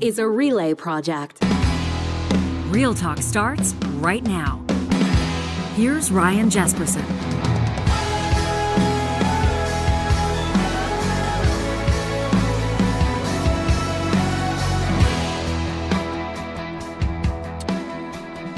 is a relay project. Real Talk starts right now. Here's Ryan Jesperson.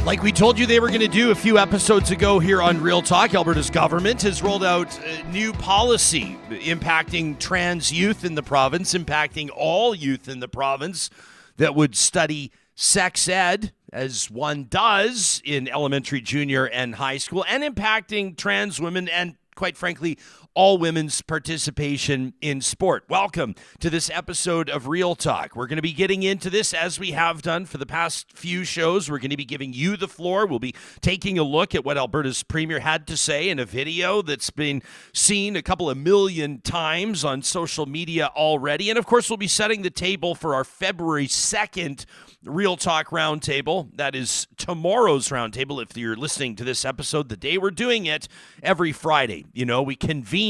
Like we told you they were going to do a few episodes ago here on Real Talk, Alberta's government has rolled out new policy impacting trans youth in the province, impacting all youth in the province that would study sex ed, as one does in elementary, junior, and high school, and impacting trans women and, quite frankly, all women's participation in sport. Welcome to this episode of Real Talk. We're going to be getting into this as we have done for the past few shows. We're going to be giving you the floor. We'll be taking a look at what Alberta's Premier had to say in a video that's been seen a couple of million times on social media already. And of course, we'll be setting the table for our February 2nd Real Talk Roundtable. That is tomorrow's roundtable. If you're listening to this episode, the day we're doing it, every Friday, we convene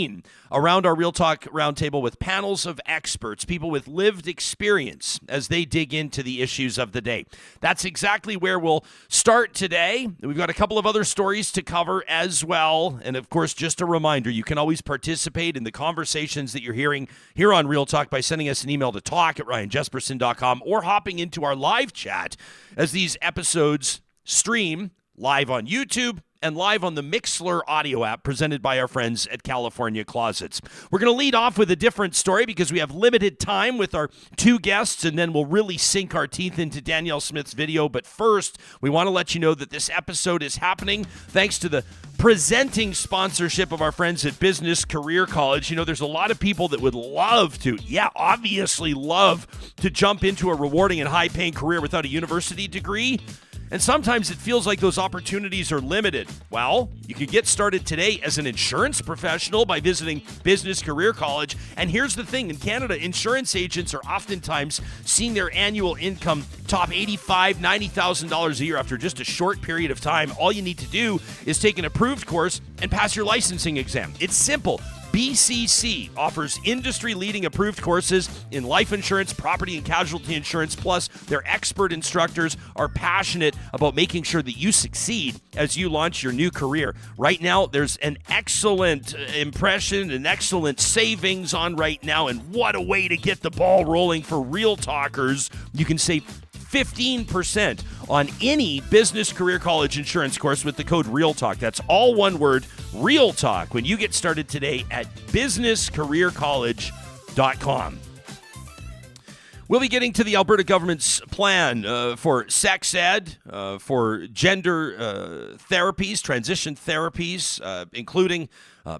around our Real Talk Roundtable with panels of experts, people with lived experience as they dig into the issues of the day. That's exactly where we'll start today. We've got a couple of other stories to cover as well. And of course, just a reminder, you can always participate in the conversations that you're hearing here on Real Talk by sending us an email to talk@ryanjesperson.com or hopping into our live chat as these episodes stream live on YouTube and live on the Mixlr audio app presented by our friends at California Closets. We're going to lead off with a different story because we have limited time with our two guests, and then we'll really sink our teeth into Danielle Smith's video. But first, we want to let you know that this episode is happening thanks to the presenting sponsorship of our friends at Business Career College. There's a lot of people that would love to, obviously love to jump into a rewarding and high-paying career without a university degree. And sometimes it feels like those opportunities are limited. Well, you can get started today as an insurance professional by visiting Business Career College. And here's the thing, in Canada, insurance agents are oftentimes seeing their annual income top $85,000, $90,000 a year after just a short period of time. All you need to do is take an approved course and pass your licensing exam. It's simple. BCC offers industry-leading approved courses in life insurance, property and casualty insurance, plus their expert instructors are passionate about making sure that you succeed as you launch your new career. Right now, there's an excellent impression, an excellent savings on right now, and what a way to get the ball rolling for Real Talkers. You can save 15% on any Business Career College insurance course with the code REALTALK. That's all one word, REALTALK, when you get started today at businesscareercollege.com. We'll be getting to the Alberta government's plan for sex ed, for gender therapies, transition therapies, including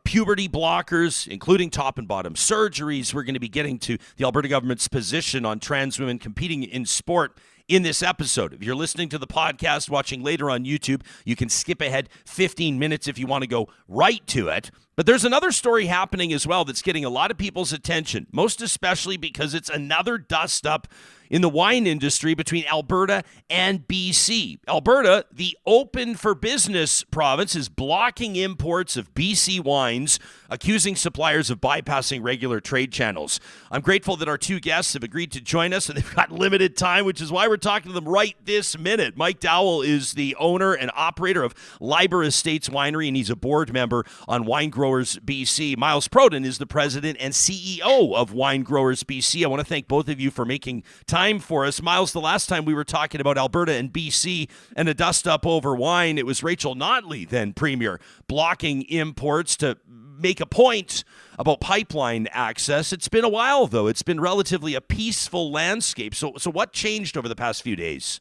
puberty blockers, including top and bottom surgeries. We're going to be getting to the Alberta government's position on trans women competing in sport in this episode. If you're listening to the podcast, watching later on YouTube, you can skip ahead 15 minutes if you want to go right to it. But there's another story happening as well that's getting a lot of people's attention, most especially because it's another dust-up in the wine industry between Alberta and BC. Alberta, the open for business province, is blocking imports of BC wines, accusing suppliers of bypassing regular trade channels. I'm grateful that our two guests have agreed to join us, and they've got limited time, which is why we're talking to them right this minute. Mike Dowell is the owner and operator of Liber Estates Winery, and he's a board member on Wine Growers BC. Miles Prodan is the president and CEO of Wine Growers BC. I want to thank both of you for making time for us. Miles, the last time we were talking about Alberta and BC and a dust-up over wine, it was Rachel Notley, then Premier, blocking imports to make a point about pipeline access. It's been a while, though. It's been relatively a peaceful landscape. So what changed over the past few days?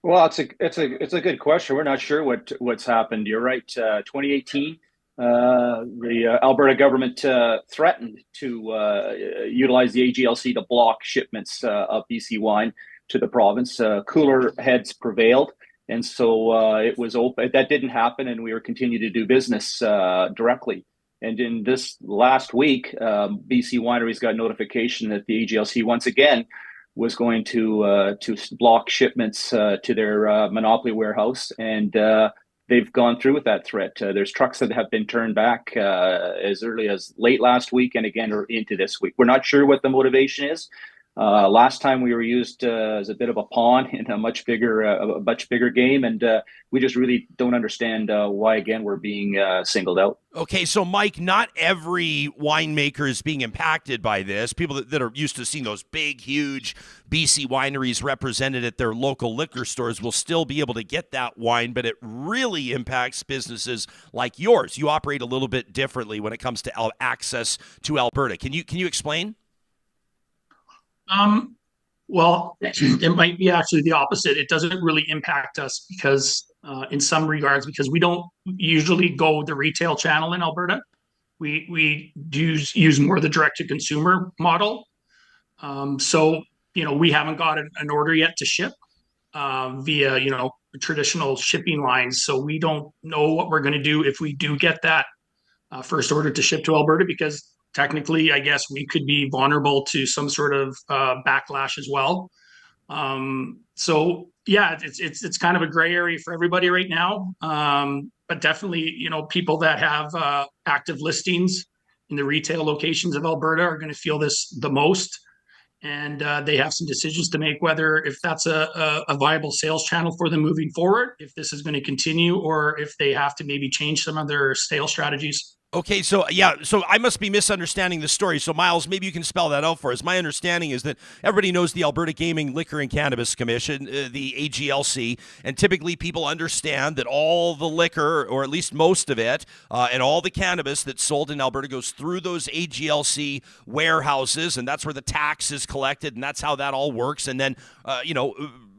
Well, it's a good question. We're not sure what's happened. You're right. 2018, the Alberta government threatened to utilize the AGLC to block shipments of BC wine to the province. Cooler heads prevailed, and so it was open. That didn't happen, and we were continuing to do business directly. And in this last week, BC Wineries got notification that the AGLC once again was going to block shipments to their monopoly warehouse, and they've gone through with that threat. There's trucks that have been turned back as early as late last week and again or into this week. We're not sure what the motivation is. Last time we were used as a bit of a pawn in a much bigger game, and we just really don't understand why again we're being singled out. Okay, so Mike, not every winemaker is being impacted by this. People that are used to seeing those big, huge BC wineries represented at their local liquor stores will still be able to get that wine, but it really impacts businesses like yours. You operate a little bit differently when it comes to access to Alberta. Can you explain? Well, it might be actually the opposite. It doesn't really impact us because, in some regards, because we don't usually go the retail channel in Alberta. We do use more the direct to consumer model. So we haven't got an order yet to ship via traditional shipping lines. So we don't know what we're going to do if we do get that first order to ship to Alberta, because technically, I guess we could be vulnerable to some sort of backlash as well. So yeah, it's kind of a gray area for everybody right now. But definitely, people that have active listings in the retail locations of Alberta are going to feel this the most. And they have some decisions to make, whether if that's a viable sales channel for them moving forward, if this is going to continue, or if they have to maybe change some of their sales strategies. Okay, so I must be misunderstanding the story. So Miles, maybe you can spell that out for us. My understanding is that everybody knows the Alberta Gaming, Liquor and Cannabis Commission, the AGLC, and typically people understand that all the liquor, or at least most of it, and all the cannabis that's sold in Alberta goes through those AGLC warehouses, and that's where the tax is collected, and that's how that all works. And then,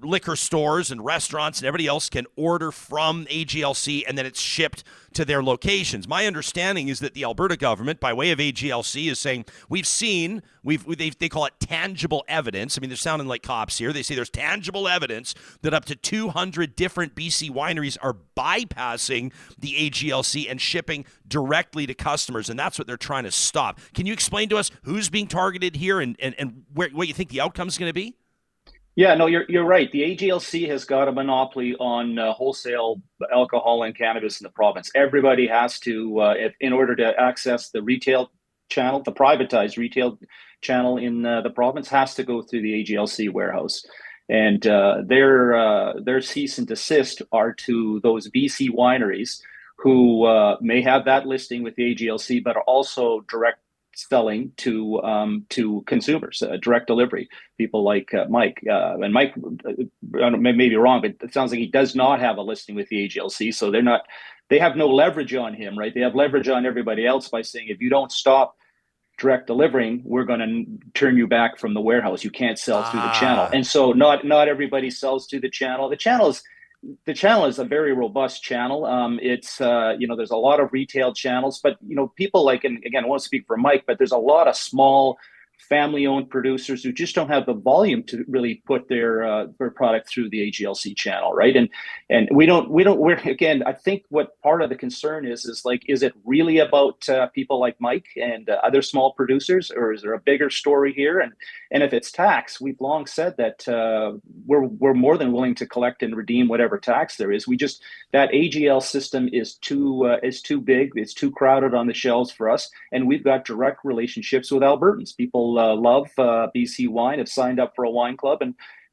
liquor stores and restaurants and everybody else can order from AGLC, and then it's shipped to their locations. My understanding is that the Alberta government, by way of AGLC, is saying they call it tangible evidence. I mean, they're sounding like cops here. They say there's tangible evidence that up to 200 different BC wineries are bypassing the AGLC and shipping directly to customers, and that's what they're trying to stop. Can you explain to us who's being targeted here and what you think the outcome is going to be? Yeah, no, you're right. The AGLC has got a monopoly on wholesale alcohol and cannabis in the province. Everybody has to, in order to access the retail channel, the privatized retail channel in the province, has to go through the AGLC warehouse. And their cease and desist are to those BC wineries who may have that listing with the AGLC, but are also direct selling to consumers, direct delivery. People like Mike, and Mike, may be wrong, but it sounds like he does not have a listing with the AGLC, so they have no leverage on him, right? They have leverage on everybody else by saying, if you don't stop direct delivering, we're going to turn you back from the warehouse. You can't sell through the channel. And so not everybody sells through the channel. The channel is a very robust channel. It's there's a lot of retail channels, but people like, and again, I want to speak for Mike, but there's a lot of small family-owned producers who just don't have the volume to really put their product through the AGLC channel, right? And we're again, I think what part of the concern is like, is it really about people like Mike and other small producers, or is there a bigger story here? And if it's tax, we've long said that we're more than willing to collect and redeem whatever tax there is. That AGL system is too big, it's too crowded on the shelves for us, and we've got direct relationships with Albertans. People love BC wine, have signed up for a wine club,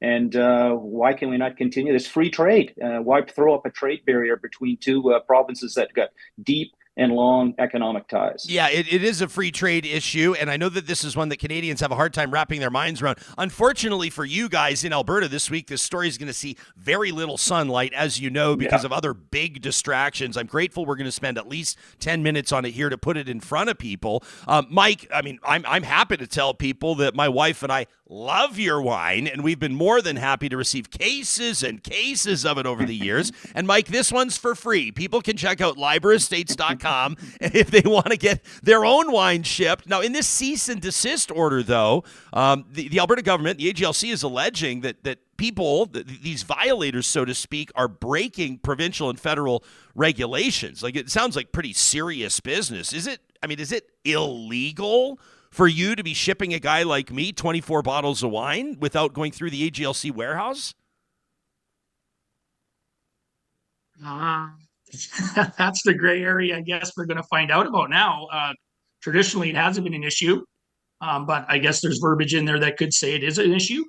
and why can we not continue this free trade? Why throw up a trade barrier between two provinces that got deep and long economic ties? Yeah, it is a free trade issue, and I know that this is one that Canadians have a hard time wrapping their minds around. Unfortunately for you guys in Alberta this week, this story is going to see very little sunlight, as you know, because of other big distractions. I'm grateful we're going to spend at least 10 minutes on it here to put it in front of people. Mike, I mean, I'm happy to tell people that my wife and I love your wine, and we've been more than happy to receive cases and cases of it over the years. And Mike, this one's for free. People can check out liberestates.com if they want to get their own wine shipped. Now, in this cease and desist order, though, the Alberta government, the AGLC, is alleging that people, these violators, so to speak, are breaking provincial and federal regulations. Like, it sounds like pretty serious business. Is it illegal for you to be shipping a guy like me 24 bottles of wine without going through the AGLC warehouse? That's the gray area, I guess, we're going to find out about now. Traditionally, it hasn't been an issue. But I guess there's verbiage in there that could say it is an issue.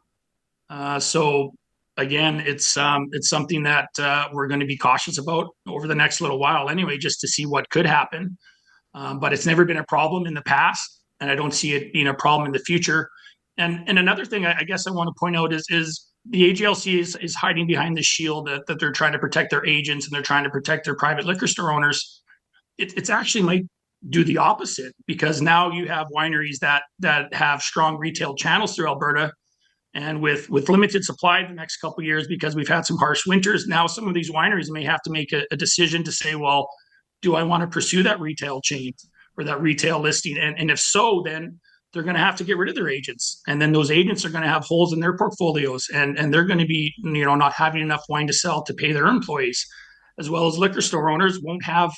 So again, it's something that we're going to be cautious about over the next little while anyway, just to see what could happen. But it's never been a problem in the past, and I don't see it being a problem in the future. And another thing I guess I want to point out is the AGLC is hiding behind the shield that they're trying to protect their agents and they're trying to protect their private liquor store owners. It's actually might do the opposite, because now you have wineries that have strong retail channels through Alberta, and with limited supply the next couple of years, because we've had some harsh winters. Now some of these wineries may have to make a decision to say, well, do I want to pursue that retail chain or that retail listing? And if so, then they're going to have to get rid of their agents. And then those agents are going to have holes in their portfolios, and they're going to be, not having enough wine to sell to pay their employees, as well as liquor store owners won't have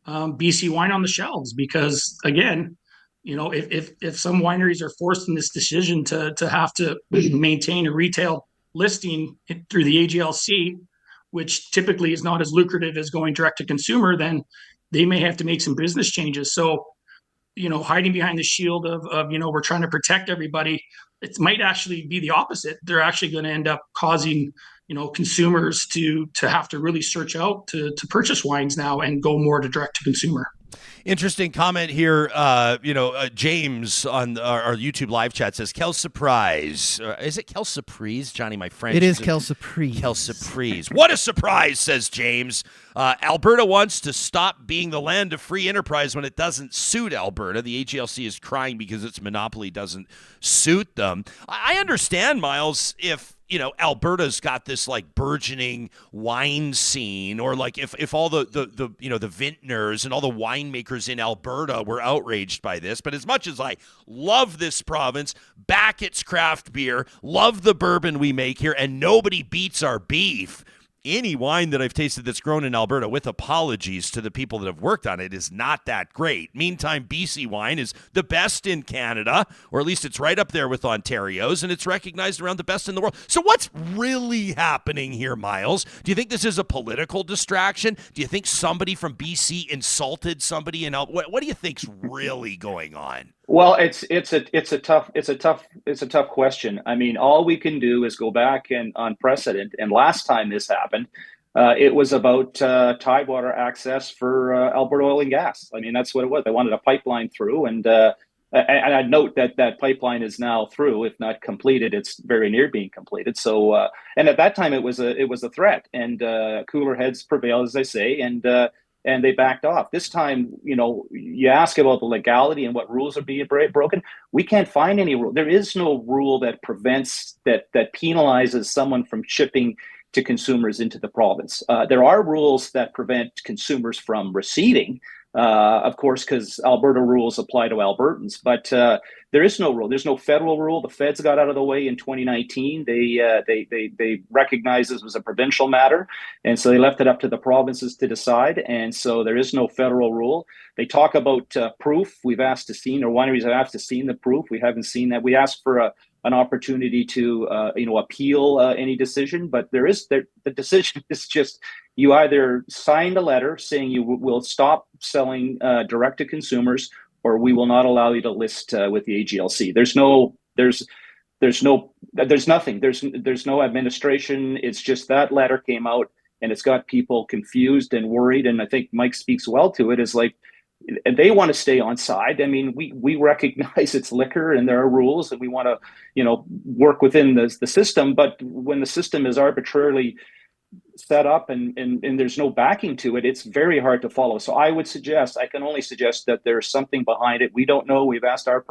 BC wine on the shelves, because again, if some wineries are forced in this decision to have to maintain a retail listing through the AGLC, which typically is not as lucrative as going direct to consumer, then they may have to make some business changes. So, hiding behind the shield of we're trying to protect everybody, it might actually be the opposite. They're actually going to end up causing consumers to have to really search out to purchase wines now and go more to direct to consumer. Interesting comment here. James on our YouTube live chat says, Kel Surprise. Is it Kel Surprise, Johnny, my friend? It is Kel Surprise. Kel Surprise. What a surprise, says James. Alberta wants to stop being the land of free enterprise when it doesn't suit Alberta. The AGLC is crying because its monopoly doesn't suit them. I understand, Miles, if Alberta's got this like burgeoning wine scene, or like if all the vintners and all the winemakers in Alberta were outraged by this. But as much as I love this province, back its craft beer, love the bourbon we make here, and nobody beats our beef, any wine that I've tasted that's grown in Alberta, with apologies to the people that have worked on it, is not that great. Meantime, BC wine is the best in Canada, or at least it's right up there with Ontario's, and it's recognized around the best in the world. So what's really happening here, Miles? Do you think this is a political distraction? Do you think somebody from BC insulted somebody in Alberta? What do you think's really going on? Well, it's a tough question. I mean, all we can do is go back and on precedent. And last time this happened, it was about tidewater access for Alberta Oil and Gas. I mean, that's what it was. They wanted a pipeline through, and I'd note that pipeline is now through, if not completed. It's very near being completed. So, and at that time, it was a threat, and cooler heads prevailed, as they say, and they backed off. This time, you ask about the legality and what rules are being broken. We can't find any rule. There is no rule that prevents, that penalizes someone from shipping to consumers into the province. There are rules that prevent consumers from receiving, of course, because Alberta rules apply to Albertans. But there is no rule. There's no federal rule. The feds got out of the way in 2019. They recognized this was a provincial matter, and so they left it up to the provinces to decide. And so there is no federal rule. They talk about proof. We've asked to see, or wineries have asked to see the proof. We haven't seen that. We asked for an opportunity to appeal any decision, but the decision is just, you either signed a letter saying you will stop selling direct to consumers, or we will not allow you to list with the AGLC. There's nothing. There's no administration. It's just that letter came out, and it's got people confused and worried. And I think Mike speaks well to it. Is like, they want to stay on side. I mean, we recognize it's liquor and there are rules, and we want to, work within the system. But when the system is arbitrarily set up and there's no backing to it, it's very hard to follow. So I can only suggest that there's something behind it. We don't know. We've asked our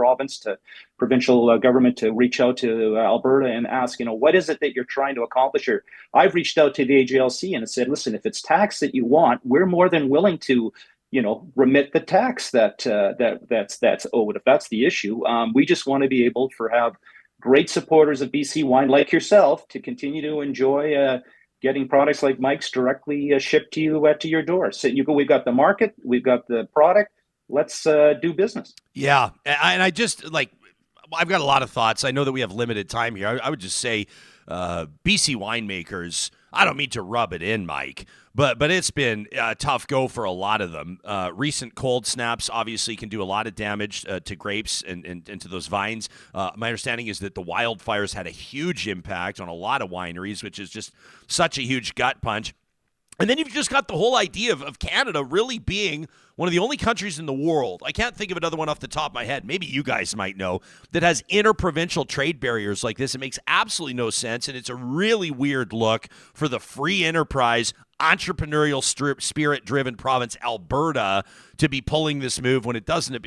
provincial government to reach out to Alberta and ask, what is it that you're trying to accomplish here? I've reached out to the AGLC and said, listen, if it's tax that you want, we're more than willing to remit the tax that's owed, if that's the issue. We just want to be able to have great supporters of BC wine like yourself to continue to enjoy getting products like Mike's directly shipped to you to your door. So we've got the market, we've got the product. Let's do business. Yeah, and I just I've got a lot of thoughts. I know that we have limited time here. I would just say BC winemakers I don't mean to rub it in, Mike, but it's been a tough go for a lot of them. Recent cold snaps obviously can do a lot of damage to grapes and to those vines. My understanding is that the wildfires had a huge impact on a lot of wineries, which is just such a huge gut punch. And then you've just got the whole idea of Canada really being one of the only countries in the world, I can't think of another one off the top of my head, maybe you guys might know, that has interprovincial trade barriers like this. It makes absolutely no sense, and it's a really weird look for the free enterprise, entrepreneurial spirit-driven province, Alberta, to be pulling this move when it doesn't.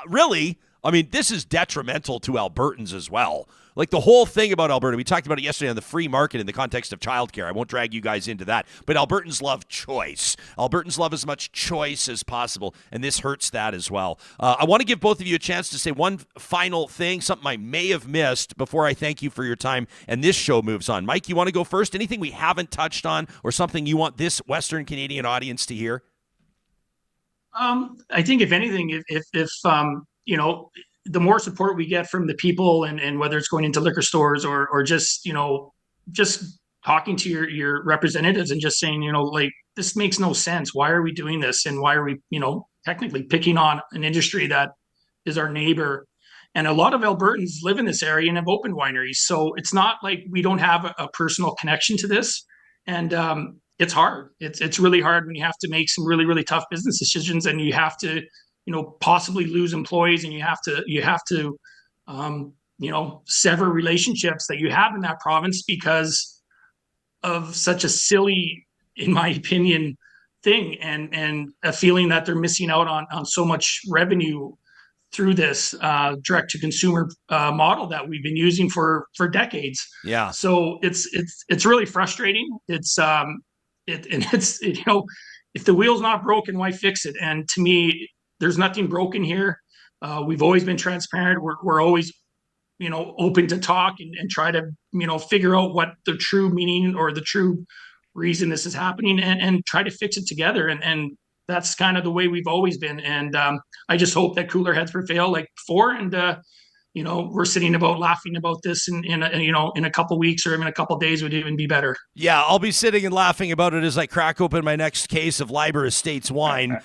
Really, I mean, this is detrimental to Albertans as well. Like the whole thing about Alberta, we talked about it yesterday on the free market in the context of childcare. I won't drag you guys into that, but Albertans love choice. Albertans love as much choice as possible, and this hurts that as well. I want to give both of you a chance to say one final thing, something I may have missed before I thank you for your time and this show moves on. Mike, you want to go first? Anything we haven't touched on or something you want this Western Canadian audience to hear? I think if anything, if you know, the more support we get from the people and whether it's going into liquor stores or just, you know, just talking to your representatives and just saying, you know, like, this makes no sense. Why are we doing this? And why are we, you know, technically picking on an industry that is our neighbor? And a lot of Albertans live in this area and have opened wineries. So it's not like we don't have a personal connection to this. And it's hard. It's really hard when you have to make some really, really tough business decisions and you have to, you know, possibly lose employees, and you have to, you know, sever relationships that you have in that province because of such a silly, in my opinion, thing, and a feeling that they're missing out on so much revenue through this direct to consumer model that we've been using for decades. Yeah. So it's really frustrating. It's you know, if the wheel's not broken, why fix it? And to me, there's nothing broken here. We've always been transparent. We're always, you know, open to talk and try to, you know, figure out what the true meaning or the true reason this is happening and try to fix it together. And that's kind of the way we've always been. And I just hope that cooler heads prevail like before. And, you know, we're sitting about laughing about this in a couple weeks or in a couple days would even be better. Yeah, I'll be sitting and laughing about it as I crack open my next case of Liber Estates wine.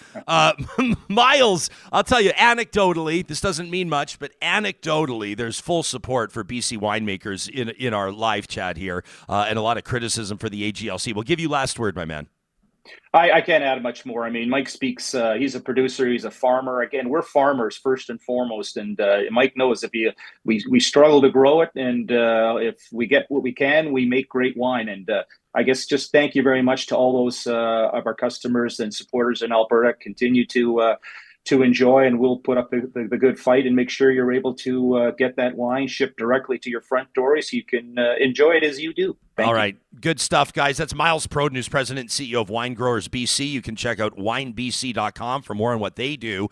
Miles, I'll tell you, anecdotally, this doesn't mean much, but anecdotally, there's full support for BC winemakers in our live chat here, and a lot of criticism for the AGLC. We'll give you last word, my man. I can't add much more. I mean, Mike speaks, he's a producer, he's a farmer. Again, we're farmers first and foremost. And Mike knows we struggle to grow it. And if we get what we can, we make great wine. And I guess just thank you very much to all those of our customers and supporters in Alberta. Continue to enjoy, and we'll put up the good fight and make sure you're able to get that wine shipped directly to your front door so you can enjoy it as you do. Thank you. Right. Good stuff, guys. That's Miles Prodan, who's president and CEO of Wine Growers BC. You can check out winebc.com for more on what they do.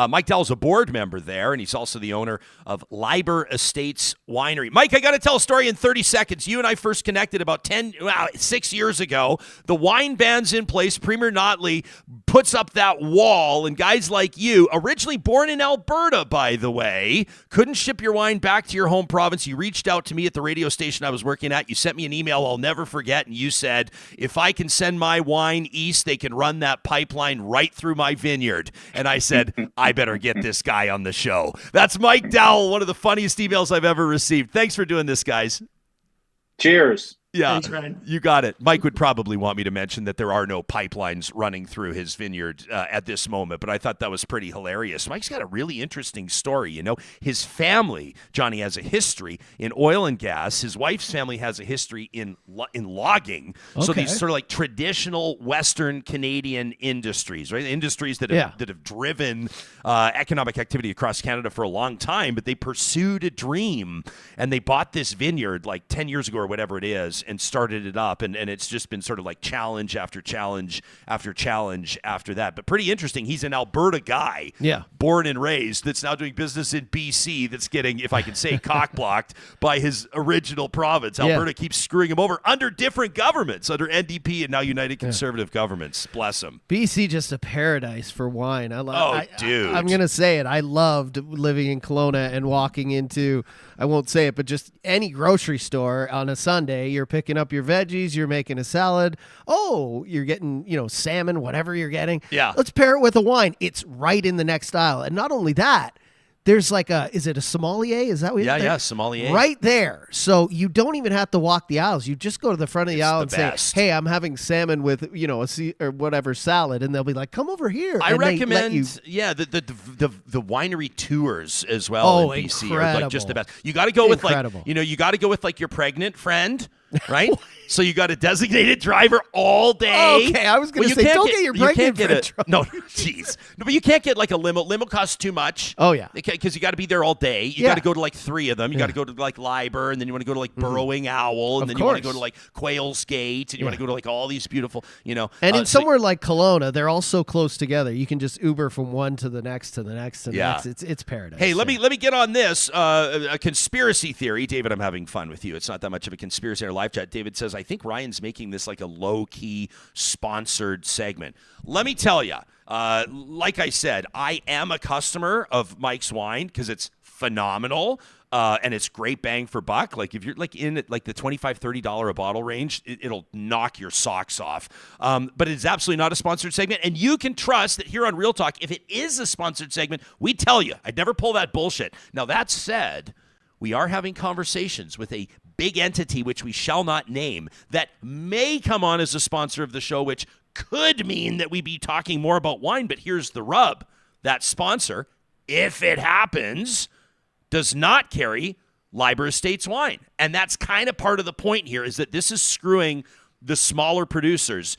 Mike Dowell's a board member there, and he's also the owner of Liber Estates Winery. Mike, I got to tell a story in 30 seconds. You and I first connected about 6 years ago. The wine ban's in place. Premier Notley puts up that wall, and guys like you, originally born in Alberta, by the way, couldn't ship your wine back to your home province. You reached out to me at the radio station I was working at. You sent me an email I'll never forget, and you said, if I can send my wine east, they can run that pipeline right through my vineyard. And I said, I better get this guy on the show. That's Mike Dowell, one of the funniest emails I've ever received. Thanks for doing this, guys. Cheers. Yeah, Thanks, Ryan. You got it. Mike would probably want me to mention that there are no pipelines running through his vineyard at this moment, but I thought that was pretty hilarious. Mike's got a really interesting story. You know, his family, Johnny, has a history in oil and gas. His wife's family has a history in logging. Okay. So these sort of like traditional Western Canadian industries, right? Industries that have driven economic activity across Canada for a long time, but they pursued a dream, and they bought this vineyard like 10 years ago or whatever it is, and started it up, and it's just been sort of like challenge after challenge after challenge after that. But pretty interesting. He's an Alberta guy, born and raised, that's now doing business in BC, that's getting, if I can say, cock-blocked by his original province. Alberta keeps screwing him over under different governments, under NDP and now United Conservative governments. Bless him. BC just a paradise for wine. Dude. I'm going to say it. I loved living in Kelowna and walking into, I won't say it, but just any grocery store on a Sunday. You're picking up your veggies, you're making a salad. Oh, you're getting, salmon, whatever you're getting. Yeah. Let's pair it with a wine. It's right in the next aisle. And not only that, there's is it a sommelier? Is that what you're Yeah, sommelier. Right there. So you don't even have to walk the aisles. You just go to the front of the aisle and best. say, hey, I'm having salmon with, or whatever salad. And they'll be like, come over here. I and recommend, the winery tours as well Oh, in BC incredible. are just the best. You got to go with Incredible. you got to go with your pregnant friend, right? So you got a designated driver all day. Okay, I was going to say, don't get your pregnant friend drunk. No, jeez. No, but you can't get a limo. Limo costs too much. Oh, yeah. Because you got to be there all day. You got to go to 3 of them. You got to go to Liber, and then you want to go to Burrowing Owl, and then you want to go to Quail's Gate, and you want to go to all these beautiful, And in somewhere like Kelowna, they're all so close together. You can just Uber from one to the next to the next to the next. It's paradise. Hey, let me get on this. A conspiracy theory. David, I'm having fun with you. It's not that much of a conspiracy in our live chat. David says, I think Ryan's making this a low-key sponsored segment. Let me tell you, like I said, I am a customer of Mike's wine because it's phenomenal. And it's great bang for buck. If you're in at the $25, $30 a bottle range, it'll knock your socks off. But it's absolutely not a sponsored segment. And you can trust that here on Real Talk, if it is a sponsored segment, we tell you. I'd never pull that bullshit. Now, that said, we are having conversations with a big entity, which we shall not name, that may come on as a sponsor of the show, which could mean that we be talking more about wine. But here's the rub. That sponsor, if it happens, does not carry Liber Estates wine. And that's kind of part of the point here, is that this is screwing the smaller producers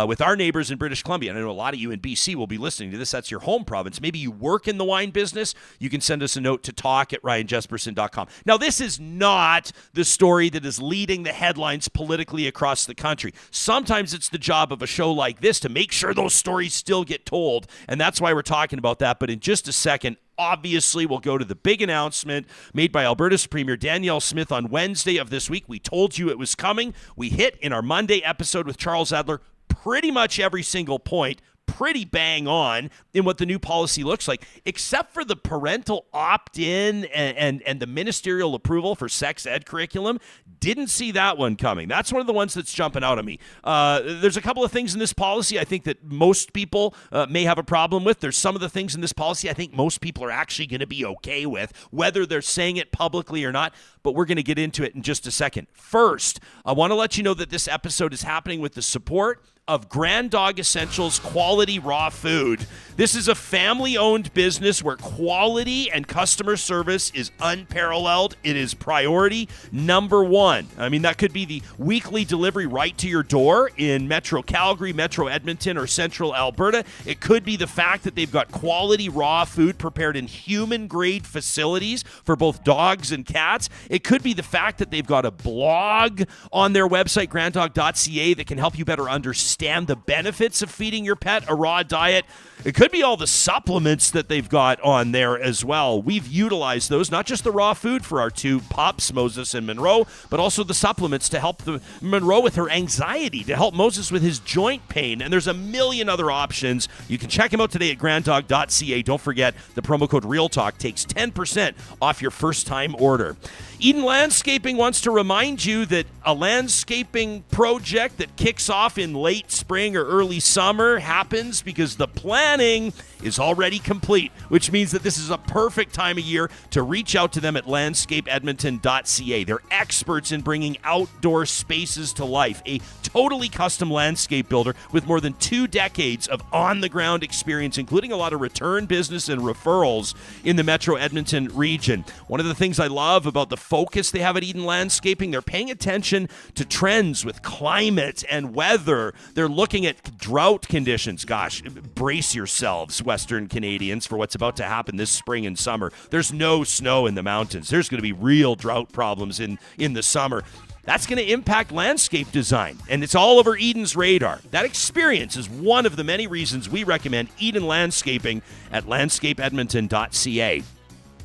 with our neighbors in British Columbia. And I know a lot of you in BC will be listening to this. That's your home province. Maybe you work in the wine business. You can send us a note to talk@ryanjesperson.com. Now, this is not the story that is leading the headlines politically across the country. Sometimes it's the job of a show like this to make sure those stories still get told. And that's why we're talking about that. But in just a second, obviously, we'll go to the big announcement made by Alberta's Premier Danielle Smith on Wednesday of this week. We told you it was coming. We hit in our Monday episode with Charles Adler pretty much every single point, pretty bang on in what the new policy looks like, except for the parental opt-in and the ministerial approval for sex ed curriculum. Didn't see that one coming. That's one of the ones that's jumping out at me. There's a couple of things in this policy I think that most people may have a problem with. There's some of the things in this policy I think most people are actually going to be okay with, whether they're saying it publicly or not, but we're going to get into it in just a second. First, I want to let you know that this episode is happening with the support of Grand Dog Essentials Quality Raw Food. This is a family-owned business where quality and customer service is unparalleled. It is priority number one. I mean, that could be the weekly delivery right to your door in Metro Calgary, Metro Edmonton, or Central Alberta. It could be the fact that they've got quality raw food prepared in human-grade facilities for both dogs and cats. It could be the fact that they've got a blog on their website, granddog.ca, that can help you better understand the benefits of feeding your pet a raw diet. It could be all the supplements that they've got on there as well. We've utilized those, not just the raw food for our two pups, Moses and Monroe, but also the supplements to help Monroe with her anxiety, to help Moses with his joint pain. And there's a million other options. You can check them out today at granddog.ca. Don't forget, the promo code REALTALK takes 10% off your first time order. Eden Landscaping wants to remind you that a landscaping project that kicks off in late spring or early summer happens because the planning is already complete, which means that this is a perfect time of year to reach out to them at landscapeedmonton.ca. They're experts in bringing outdoor spaces to life, a totally custom landscape builder with more than 2 decades of on-the-ground experience, including a lot of return business and referrals in the Metro Edmonton region. One of the things I love about the focus they have at Eden Landscaping, they're paying attention to trends with climate and weather. They're looking at drought conditions. Gosh, brace yourselves, Western Canadians, for what's about to happen this spring and summer. There's no snow in the mountains. There's going to be real drought problems in the summer. That's going to impact landscape design, and it's all over Eden's radar. That experience is one of the many reasons we recommend Eden Landscaping at landscapeedmonton.ca.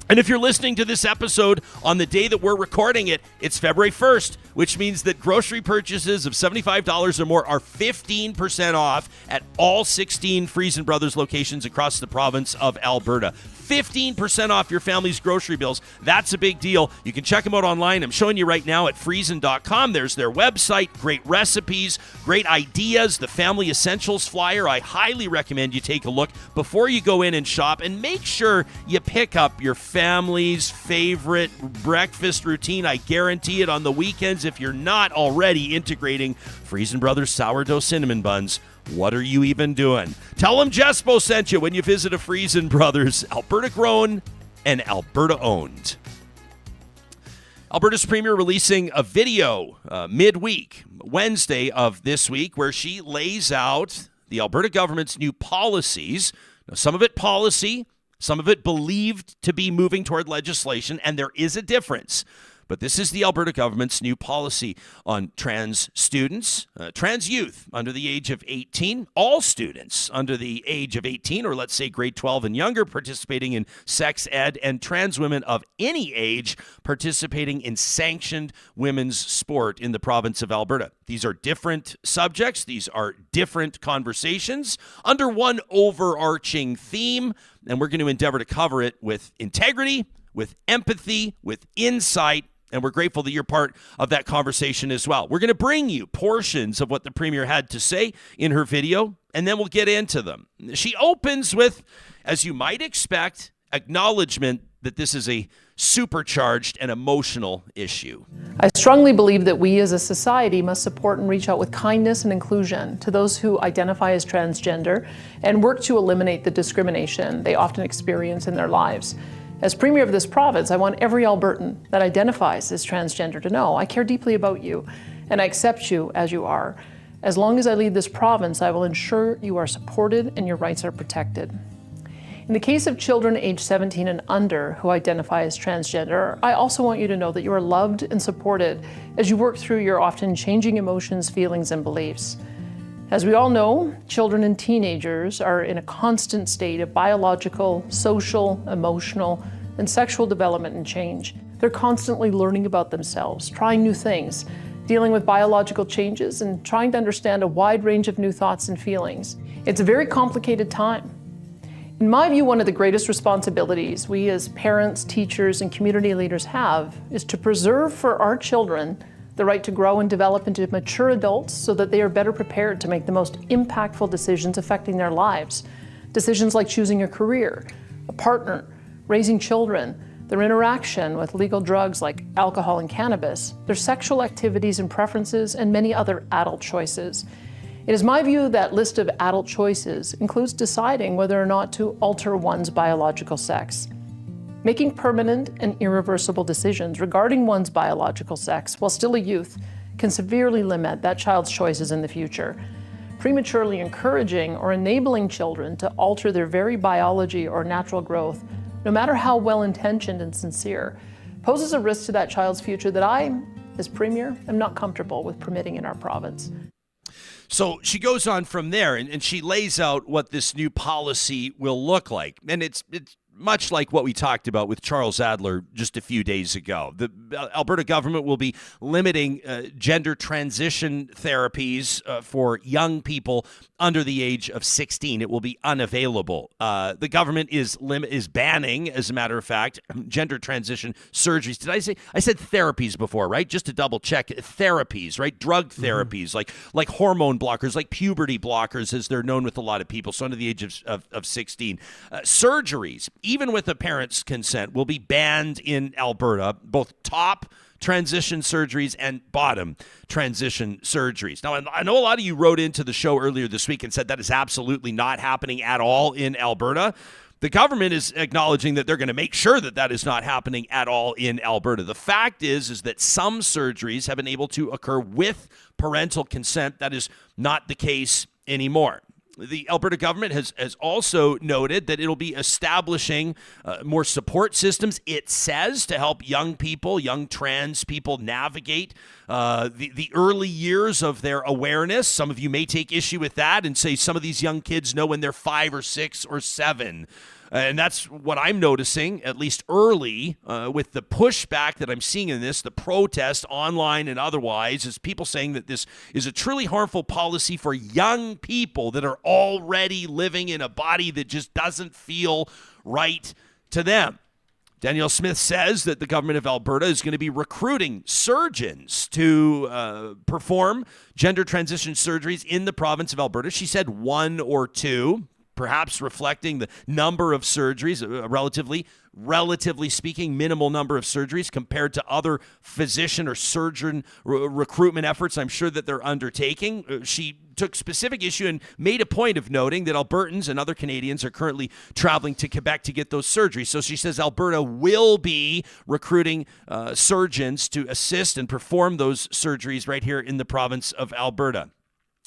And if you're listening to this episode on the day that we're recording it, it's February 1st, which means that grocery purchases of $75 or more are 15% off at all 16 Friesen Brothers locations across the province of Alberta. 15% off your family's grocery bills. That's a big deal. You can check them out online. I'm showing you right now at friesen.com. There's their website, great recipes, great ideas, the Family Essentials flyer. I highly recommend you take a look before you go in and shop, and make sure you pick up your family's favorite breakfast routine. I guarantee it on the weekends if you're not already integrating Friesen Brothers sourdough cinnamon buns. What are you even doing? Tell them Jespo sent you when you visit a Friesen Brothers, Alberta grown and Alberta owned. Alberta's Premier releasing a video midweek, Wednesday of this week, where she lays out the Alberta government's new policies. Now, some of it policy, some of it believed to be moving toward legislation, and there is a difference. But this is the Alberta government's new policy on trans students, trans youth under the age of 18, all students under the age of 18, or let's say grade 12 and younger, participating in sex ed, and trans women of any age participating in sanctioned women's sport in the province of Alberta. These are different subjects. These are different conversations under one overarching theme, and we're going to endeavor to cover it with integrity, with empathy, with insight. And we're grateful that you're part of that conversation as well. We're going to bring you portions of what the Premier had to say in her video, and then we'll get into them. She opens with, as you might expect, acknowledgement that this is a supercharged and emotional issue. I strongly believe that we as a society must support and reach out with kindness and inclusion to those who identify as transgender and work to eliminate the discrimination they often experience in their lives. As Premier of this province, I want every Albertan that identifies as transgender to know I care deeply about you and I accept you as you are. As long as I lead this province, I will ensure you are supported and your rights are protected. In the case of children aged 17 and under who identify as transgender, I also want you to know that you are loved and supported as you work through your often changing emotions, feelings, and beliefs. As we all know, children and teenagers are in a constant state of biological, social, emotional, and sexual development and change. They're constantly learning about themselves, trying new things, dealing with biological changes, and trying to understand a wide range of new thoughts and feelings. It's a very complicated time. In my view, one of the greatest responsibilities we as parents, teachers, and community leaders have is to preserve for our children the right to grow and develop into mature adults so that they are better prepared to make the most impactful decisions affecting their lives. Decisions like choosing a career, a partner, raising children, their interaction with legal drugs like alcohol and cannabis, their sexual activities and preferences, and many other adult choices. It is my view that list of adult choices includes deciding whether or not to alter one's biological sex. Making permanent and irreversible decisions regarding one's biological sex while still a youth can severely limit that child's choices in the future. Prematurely encouraging or enabling children to alter their very biology or natural growth, no matter how well-intentioned and sincere, poses a risk to that child's future that I, as Premier, am not comfortable with permitting in our province. So she goes on from there, and she lays out what this new policy will look like. And it's much like what we talked about with Charles Adler just a few days ago. The Alberta government will be limiting gender transition therapies for young people under the age of 16. It will be unavailable. The government is banning, as a matter of fact, gender transition surgeries. Did I say? I said therapies before, right? Just to double check. Therapies, right? Drug therapies, like hormone blockers, like puberty blockers, as they're known with a lot of people, so under the age of 16. Surgeries, even with a parent's consent, will be banned in Alberta, both top transition surgeries and bottom transition surgeries. Now, I know a lot of you wrote into the show earlier this week and said that is absolutely not happening at all in Alberta. The government is acknowledging that they're going to make sure that that is not happening at all in Alberta. The fact is that some surgeries have been able to occur with parental consent. That is not the case anymore. The Alberta government has also noted that it'll be establishing more support systems, it says, to help young people, young trans people navigate the early years of their awareness. Some of you may take issue with that and say some of these young kids know when they're 5 or 6 or 7. And that's what I'm noticing, at least early, with the pushback that I'm seeing in this, the protest online and otherwise, is people saying that this is a truly harmful policy for young people that are already living in a body that just doesn't feel right to them. Danielle Smith says that the government of Alberta is going to be recruiting surgeons to perform gender transition surgeries in the province of Alberta. She said 1 or 2. Perhaps reflecting the number of surgeries, relatively speaking, minimal number of surgeries compared to other physician or surgeon recruitment efforts I'm sure that they're undertaking. She took specific issue and made a point of noting that Albertans and other Canadians are currently traveling to Quebec to get those surgeries. So she says Alberta will be recruiting surgeons to assist and perform those surgeries right here in the province of Alberta.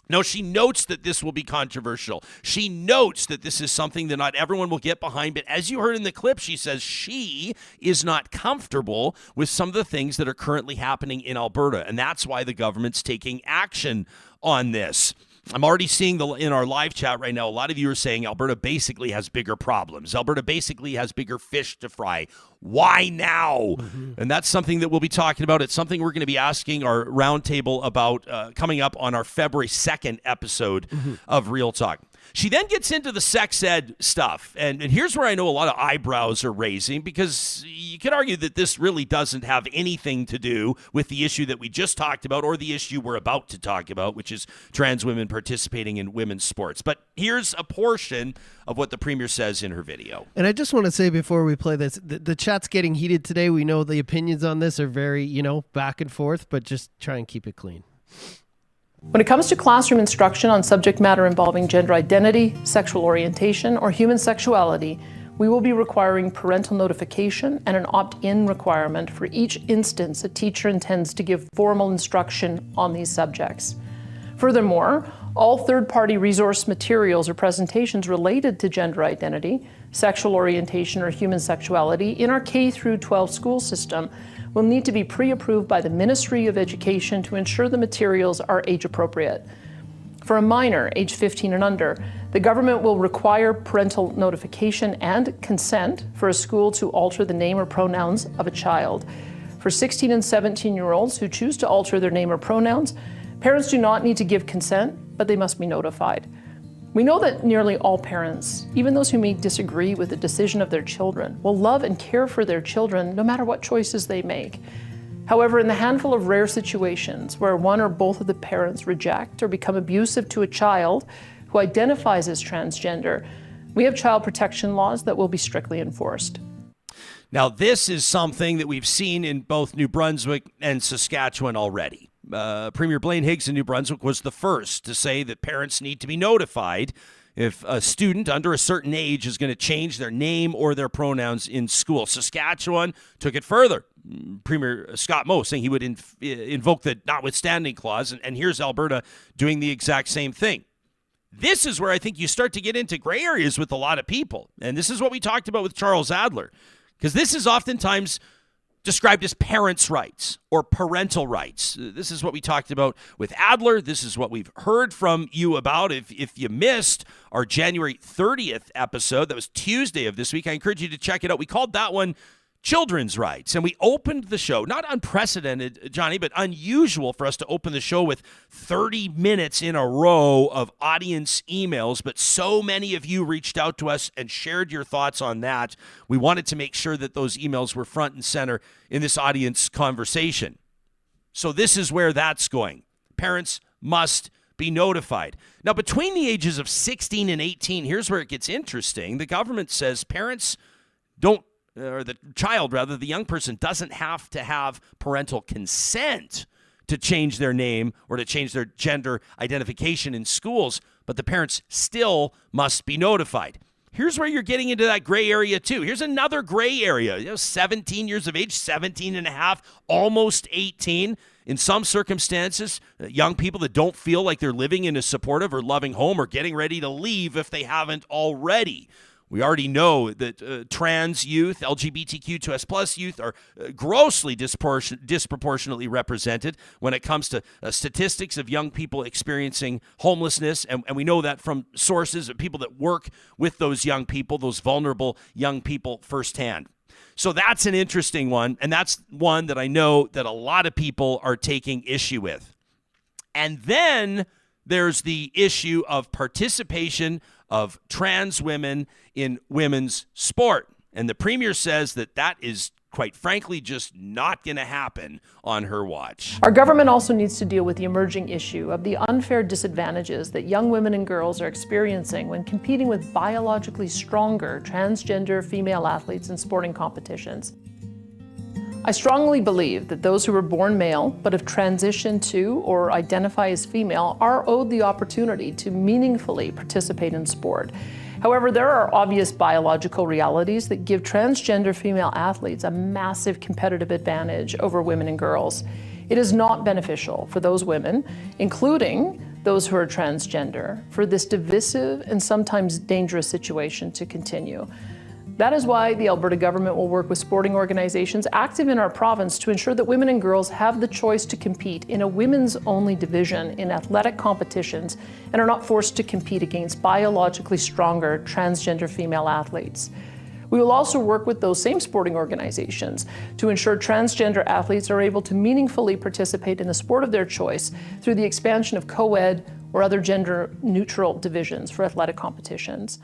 No, she notes that this will be controversial. She notes that this is something that not everyone will get behind. But as you heard in the clip, she says she is not comfortable with some of the things that are currently happening in Alberta. And that's why the government's taking action on this. I'm already seeing in our live chat right now, a lot of you are saying Alberta basically has bigger problems. Alberta basically has bigger fish to fry. Why now? And that's something that we'll be talking about. It's something we're going to be asking our roundtable about coming up on our February 2nd episode of Real Talk. She then gets into the sex ed stuff. And here's where I know a lot of eyebrows are raising, because you could argue that this really doesn't have anything to do with the issue that we just talked about or the issue we're about to talk about, which is trans women participating in women's sports. But here's a portion of what the Premier says in her video. And I just want to say before we play this, the chat's getting heated today. We know the opinions on this are very, back and forth, but just try and keep it clean. When it comes to classroom instruction on subject matter involving gender identity, sexual orientation, or human sexuality, we will be requiring parental notification and an opt-in requirement for each instance a teacher intends to give formal instruction on these subjects. Furthermore, all third-party resource materials or presentations related to gender identity, sexual orientation, or human sexuality in our K-12 school system will need to be pre-approved by the Ministry of Education to ensure the materials are age-appropriate. For a minor, age 15 and under, the government will require parental notification and consent for a school to alter the name or pronouns of a child. For 16 and 17-year-olds who choose to alter their name or pronouns, parents do not need to give consent, but they must be notified. We know that nearly all parents, even those who may disagree with the decision of their children, will love and care for their children no matter what choices they make. However, in the handful of rare situations where one or both of the parents reject or become abusive to a child who identifies as transgender, we have child protection laws that will be strictly enforced. Now, this is something that we've seen in both New Brunswick and Saskatchewan already. Premier Blaine Higgs in New Brunswick was the first to say that parents need to be notified if a student under a certain age is going to change their name or their pronouns in school. Saskatchewan took it further. Premier Scott Moe saying he would invoke the notwithstanding clause, and here's Alberta doing the exact same thing. This is where I think you start to get into gray areas with a lot of people, and this is what we talked about with Charles Adler, because this is oftentimes described as parents' rights or parental rights. This is what we talked about with Adler. This is what we've heard from you about. If you missed our January 30th episode, that was Tuesday of this week, I encourage you to check it out. We called that one Children's Rights. And we opened the show, not unprecedented, Johnny, but unusual for us to open the show with 30 minutes in a row of audience emails. But so many of you reached out to us and shared your thoughts on that. We wanted to make sure that those emails were front and center in this audience conversation. So this is where that's going. Parents must be notified. Now, between the ages of 16 and 18, here's where it gets interesting. The government says parents don't, or the child rather, the young person doesn't have to have parental consent to change their name or to change their gender identification in schools, but the parents still must be notified. Here's where you're getting into that gray area too. Here's another gray area. 17 years of age, 17 and a half, almost 18. In some circumstances, young people that don't feel like they're living in a supportive or loving home or getting ready to leave if they haven't already. We already know that trans youth, LGBTQ2S+ youth are grossly disproportionately represented when it comes to statistics of young people experiencing homelessness. And we know that from sources of people that work with those young people, those vulnerable young people firsthand. So that's an interesting one. And that's one that I know that a lot of people are taking issue with. And then there's the issue of participation of trans women in women's sport. And the Premier says that that is, quite frankly, just not going to happen on her watch. Our government also needs to deal with the emerging issue of the unfair disadvantages that young women and girls are experiencing when competing with biologically stronger transgender female athletes in sporting competitions. I strongly believe that those who were born male but have transitioned to or identify as female are owed the opportunity to meaningfully participate in sport. However, there are obvious biological realities that give transgender female athletes a massive competitive advantage over women and girls. It is not beneficial for those women, including those who are transgender, for this divisive and sometimes dangerous situation to continue. That is why the Alberta government will work with sporting organizations active in our province to ensure that women and girls have the choice to compete in a women's-only division in athletic competitions and are not forced to compete against biologically stronger transgender female athletes. We will also work with those same sporting organizations to ensure transgender athletes are able to meaningfully participate in the sport of their choice through the expansion of co-ed or other gender-neutral divisions for athletic competitions.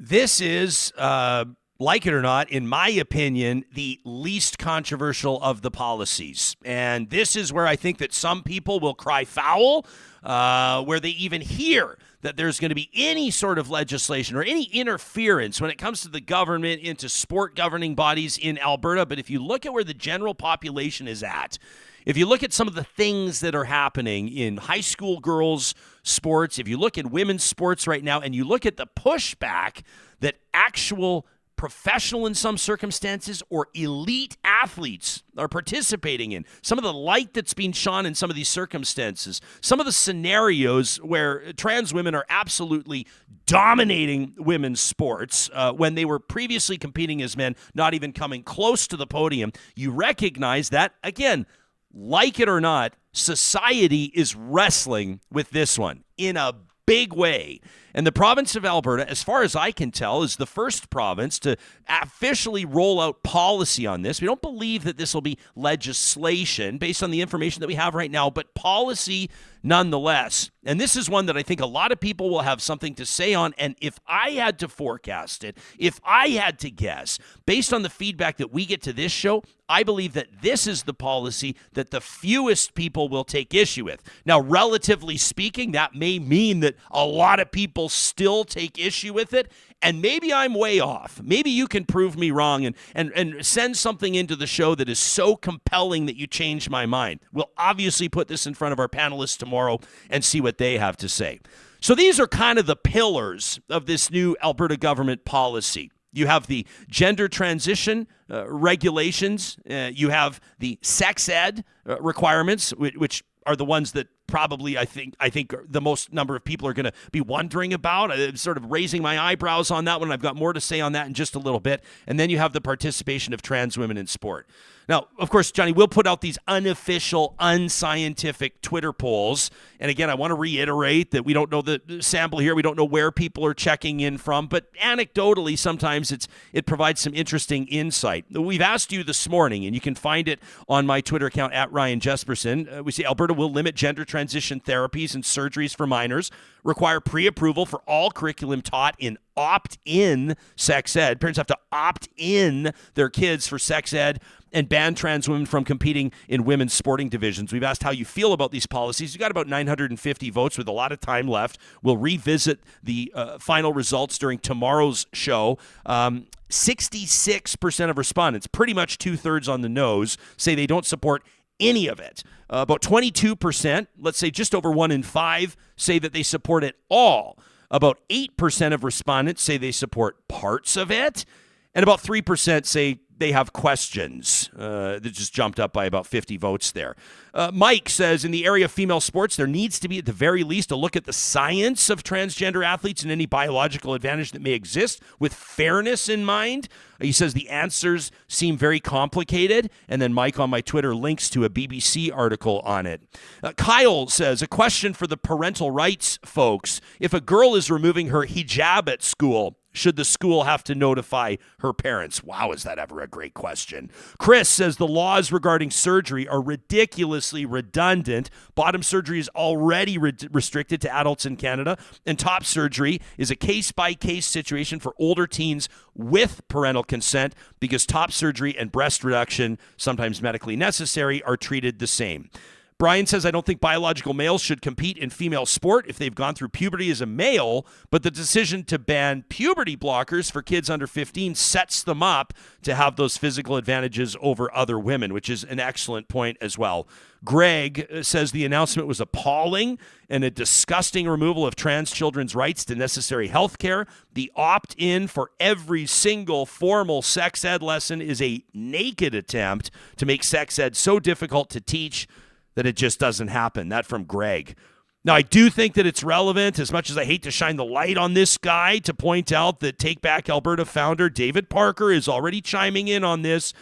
This is, like it or not, in my opinion, the least controversial of the policies. And this is where I think that some people will cry foul, where they even hear that there's going to be any sort of legislation or any interference when it comes to the government into sport governing bodies in Alberta. But if you look at where the general population is at, if you look at some of the things that are happening in high school girls' sports, if you look at women's sports right now, and you look at the pushback that actual professional in some circumstances or elite athletes are participating in, some of the light that's being shone in some of these circumstances, some of the scenarios where trans women are absolutely dominating women's sports when they were previously competing as men, not even coming close to the podium, you recognize that, again, like it or not, society is wrestling with this one in a big way. And the province of Alberta, as far as I can tell, is the first province to officially roll out policy on this. We don't believe that this will be legislation based on the information that we have right now, but policy nonetheless. And this is one that I think a lot of people will have something to say on. And if I had to forecast it, if I had to guess, based on the feedback that we get to this show, I believe that this is the policy that the fewest people will take issue with. Now, relatively speaking, that may mean that a lot of people still take issue with it, and maybe I'm way off. Maybe you can prove me wrong and send something into the show that is so compelling that you change my mind. We'll obviously put this in front of our panelists tomorrow and see what they have to say. So these are kind of the pillars of this new Alberta government policy. You have the gender transition regulations. You have the sex ed requirements, which are the ones that probably I think the most number of people are going to be wondering about. I'm sort of raising my eyebrows on that one. I've got more to say on that in just a little bit. And then you have the participation of trans women in sport. Now, of course, Johnny, we'll put out these unofficial, unscientific Twitter polls. And again, I want to reiterate that we don't know the sample here. We don't know where people are checking in from. But anecdotally, sometimes it provides some interesting insight. We've asked you this morning, and you can find it on my Twitter account at Ryan Jesperson. We say Alberta will limit gender transition therapies and surgeries for minors, require pre-approval for all curriculum taught in opt-in sex ed. Parents have to opt in their kids for sex ed, and ban trans women from competing in women's sporting divisions. We've asked how you feel about these policies. You've got about 950 votes with a lot of time left. We'll revisit the final results during tomorrow's show. 66% of respondents, pretty much 2/3 on the nose, say they don't support any of it. About 22%, let's say just over 1 in 5, say that they support it all. About 8% of respondents say they support parts of it. And about 3% say they have questions. That just jumped up by about 50 votes there. Mike says, in the area of female sports, there needs to be, at the very least, a look at the science of transgender athletes and any biological advantage that may exist with fairness in mind. He says the answers seem very complicated. And then Mike on my Twitter links to a BBC article on it. Kyle says, a question for the parental rights folks. If a girl is removing her hijab at school, should the school have to notify her parents? Wow, is that ever a great question? Chris says the laws regarding surgery are ridiculously redundant. Bottom surgery is already restricted to adults in Canada, and top surgery is a case-by-case situation for older teens with parental consent because top surgery and breast reduction, sometimes medically necessary, are treated the same. Brian says, I don't think biological males should compete in female sport if they've gone through puberty as a male, but the decision to ban puberty blockers for kids under 15 sets them up to have those physical advantages over other women, which is an excellent point as well. Greg says the announcement was appalling and a disgusting removal of trans children's rights to necessary health care. The opt-in for every single formal sex ed lesson is a naked attempt to make sex ed so difficult to teach that it just doesn't happen. That from Greg. Now, I do think that it's relevant, as much as I hate to shine the light on this guy, to point out that Take Back Alberta founder David Parker is already chiming in on this.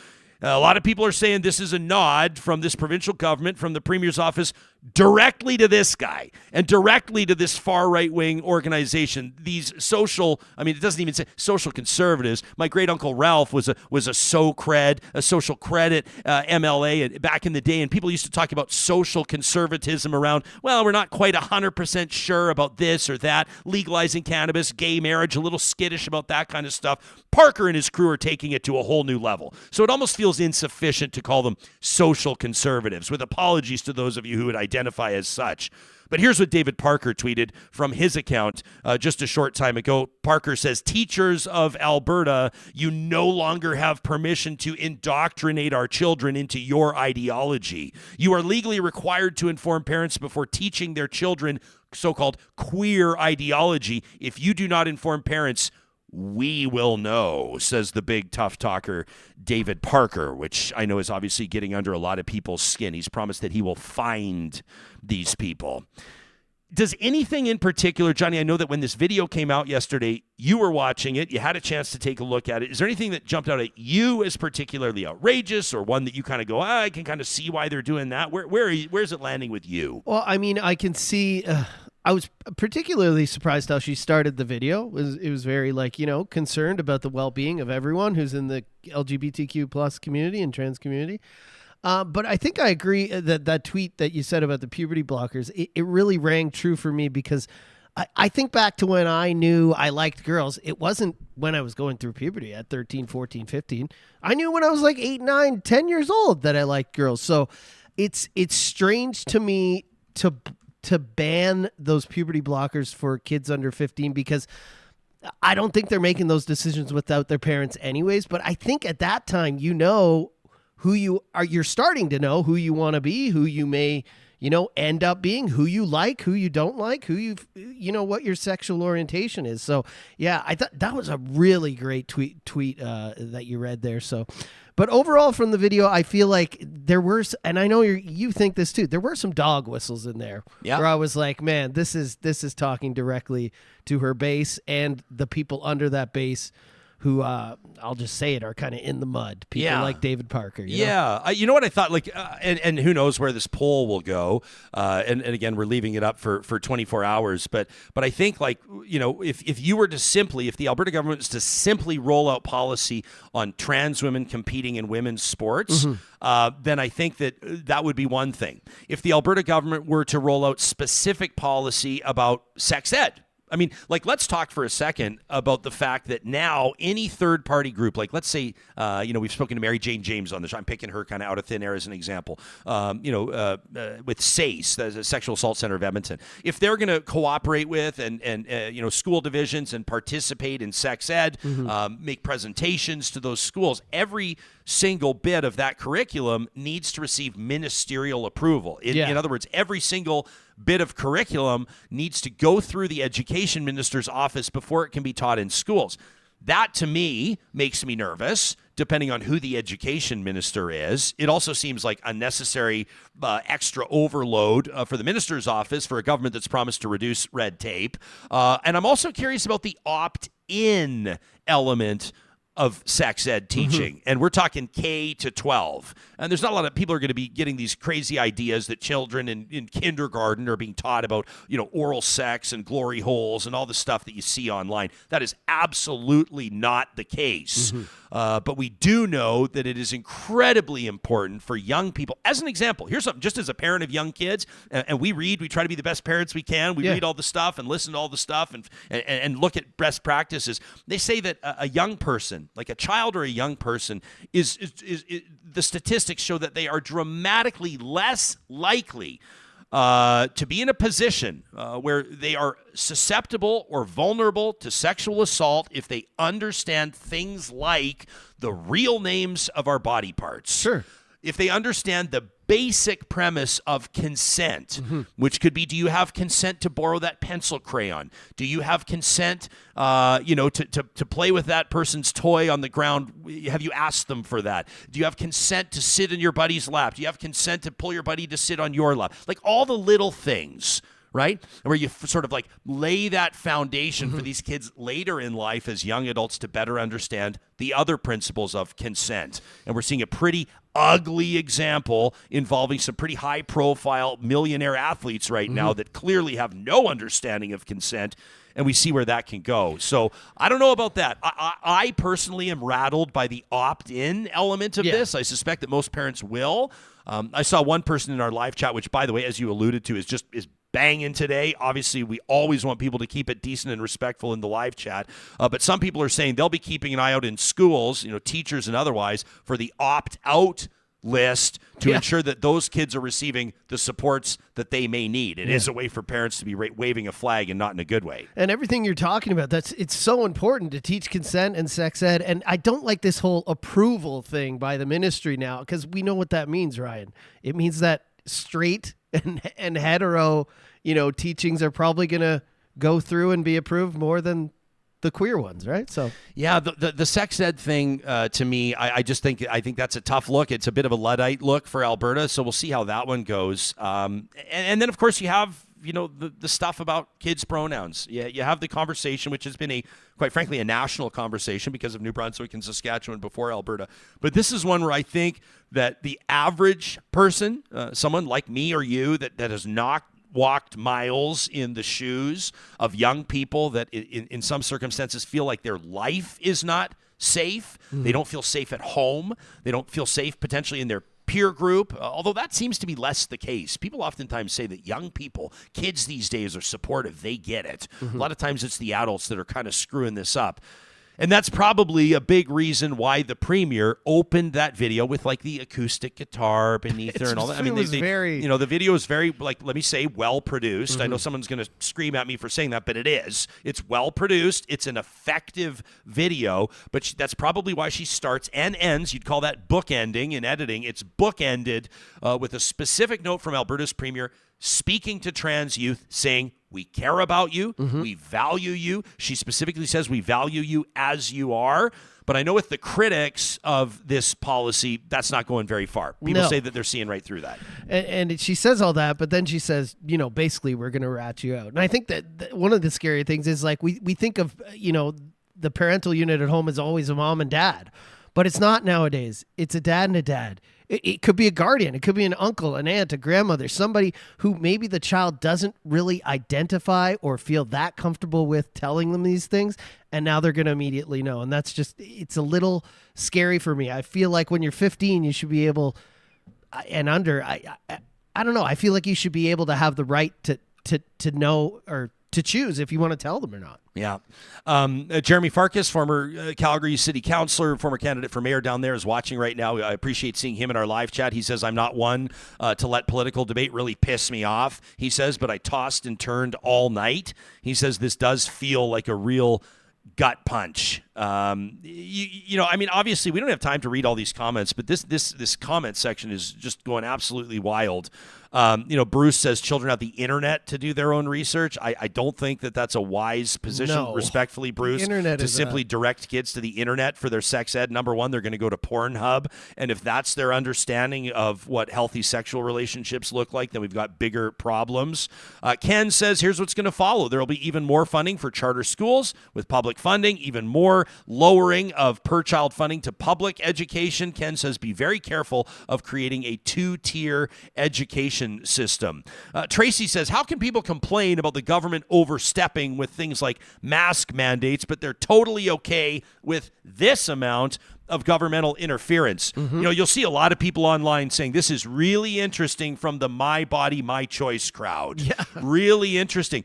A lot of people are saying this is a nod from this provincial government, from the Premier's office, directly to this guy and directly to this far right-wing organization. These social, it doesn't even say social conservatives. My great-uncle Ralph was a social credit MLA back in the day, and people used to talk about social conservatism around, well, we're not quite 100% sure about this or that, legalizing cannabis, gay marriage, a little skittish about that kind of stuff. Parker and his crew are taking it to a whole new level. So it almost feels insufficient to call them social conservatives, with apologies to those of you who would identify as such. But here's what David Parker tweeted from his account just a short time ago. Parker says, teachers of Alberta, you no longer have permission to indoctrinate our children into your ideology. You are legally required to inform parents before teaching their children so-called queer ideology. If you do not inform parents, we will know, says the big tough talker David Parker, which I know is obviously getting under a lot of people's skin. He's promised that he will find these people. Does anything in particular, Johnny, I know that when this video came out yesterday, you were watching it, you had a chance to take a look at it. Is there anything that jumped out at you as particularly outrageous, or one that you kind of go, I can kind of see why they're doing that? Where's it landing with you? Well, I can see... I was particularly surprised how she started the video. It was very concerned about the well-being of everyone who's in the LGBTQ plus community and trans community. But I think I agree that tweet that you said about the puberty blockers, it really rang true for me, because I think back to when I knew I liked girls. It wasn't when I was going through puberty at 13, 14, 15. I knew when I was like 8, 9, 10 years old that I liked girls. So it's strange to me to ban those puberty blockers for kids under 15, because I don't think they're making those decisions without their parents anyways. But I think at that time, who you are, you're starting to know who you want to be, who you may, end up being, who you like, who you don't like, who what your sexual orientation is. So yeah, I thought that was a really great tweet that you read there. So, but overall from the video, I feel like there were, and I know you think this too, there were some dog whistles in there. Yeah. Where I was like, man, this is talking directly to her base and the people under that base who, I'll just say it, are kind of in the mud. People like David Parker. You know? You know what I thought? And who knows where this poll will go? And again, we're leaving it up for 24 hours. But I think if you were to if the Alberta government was to simply roll out policy on trans women competing in women's sports, then I think that would be one thing. If the Alberta government were to roll out specific policy about sex ed, let's talk for a second about the fact that now any third-party group, let's say, we've spoken to Mary Jane James on this. I'm picking her kind of out of thin air as an example. With SACE, the Sexual Assault Center of Edmonton, if they're going to cooperate with and school divisions and participate in sex ed, make presentations to those schools, every single bit of that curriculum needs to receive ministerial approval. In other words, every single bit of curriculum needs to go through the education minister's office before it can be taught in schools. That, to me, makes me nervous. depending on who the education minister is. It also seems like unnecessary extra overload for the minister's office for a government that's promised to reduce red tape. And I'm also curious about the opt-in element of sex ed teaching. And we're talking K to 12. And there's not a lot of people are going to be getting these crazy ideas that children in kindergarten are being taught about, oral sex and glory holes and all the stuff that you see online. That is absolutely not the case. But we do know that it is incredibly important for young people. As an example, here's something, just as a parent of young kids, and we try to be the best parents we can. We read all the stuff and listen to all the stuff and look at best practices. They say that a young person, like a child or a young person, is the statistics show that they are dramatically less likely to be in a position where they are susceptible or vulnerable to sexual assault if they understand things like the real names of our body parts. Sure. If they understand the basic premise of consent, which could be, do you have consent to borrow that pencil crayon? Do you have consent, to play with that person's toy on the ground? Have you asked them for that? Do you have consent to sit in your buddy's lap? Do you have consent to pull your buddy to sit on your lap? Like all the little things, right? Where you sort of like lay that foundation for these kids later in life as young adults to better understand the other principles of consent. And we're seeing a pretty ugly example involving some pretty high-profile millionaire athletes right now that clearly have no understanding of consent, and we see where that can go. So I don't know about that. I personally am rattled by the opt-in element of this. I suspect that most parents will. I saw one person in our live chat, which, by the way, as you alluded to, is banging today. Obviously, we always want people to keep it decent and respectful in the live chat. But some people are saying they'll be keeping an eye out in schools, teachers and otherwise, for the opt-out list to ensure that those kids are receiving the supports that they may need. It is a way for parents to be waving a flag and not in a good way. And everything you're talking about, it's so important to teach consent and sex ed. And I don't like this whole approval thing by the ministry now, because we know what that means, Ryan. It means that straight and hetero, teachings are probably going to go through and be approved more than the queer ones, right? So yeah, the sex ed thing to me, I think that's a tough look. It's a bit of a Luddite look for Alberta, so we'll see how that one goes. And then of course you have the stuff about kids' pronouns. You have the conversation, which has been quite frankly a national conversation because of New Brunswick and Saskatchewan before Alberta. But this is one where I think that the average person, someone like me or you that has not walked miles in the shoes of young people that in some circumstances feel like their life is not safe. They don't feel safe at home. They don't feel safe potentially in their peer group, although that seems to be less the case. People oftentimes say that young people, kids these days, are supportive. They get it. A lot of times it's the adults that are kind of screwing this up. And that's probably a big reason why the Premier opened that video with like the acoustic guitar beneath her and all that. I mean, the video is very, like, let me say, well produced. I know someone's going to scream at me for saying that, but it is. It's well produced. It's an effective video, but that's probably why she starts and ends. You'd call that bookending in editing. It's bookended with a specific note from Alberta's Premier speaking to trans youth, saying, we care about you. We value you. She specifically says we value you as you are. But I know with the critics of this policy, that's not going very far. People say that they're seeing right through that. And she says all that, but then she says, basically we're going to rat you out. And I think that one of the scary things is like we think of, the parental unit at home as always a mom and dad. But it's not nowadays. It's a dad and a dad. It could be a guardian. It could be an uncle, an aunt, a grandmother, somebody who maybe the child doesn't really identify or feel that comfortable with telling them these things. And now they're going to immediately know. And that's it's a little scary for me. I feel like when you're 15, you should be able, and under, I don't know. I feel like you should be able to have the right to know or to choose if you want to tell them or not. Yeah. Jeremy Farkas, former Calgary City Councillor, former candidate for mayor down there, is watching right now. I appreciate seeing him in our live chat. He says, I'm not one to let political debate really piss me off, he says, but I tossed and turned all night. He says this does feel like a real gut punch. I mean, obviously we don't have time to read all these comments, but this comment section is just going absolutely wild. Bruce says children have the internet to do their own research. I don't think that that's a wise position, respectfully, Bruce, to simply direct kids to the internet for their sex ed. Number one, they're going to go to Pornhub. And if that's their understanding of what healthy sexual relationships look like, then we've got bigger problems. Ken says, here's what's going to follow. There will be even more funding for charter schools with public funding, even more lowering of per-child funding to public education. Ken says, be very careful of creating a two-tier education system. Tracy says, how can people complain about the government overstepping with things like mask mandates, but they're totally okay with this amount of governmental interference? You'll see a lot of people online saying this is really interesting from the My Body, My Choice crowd. Yeah. Really interesting.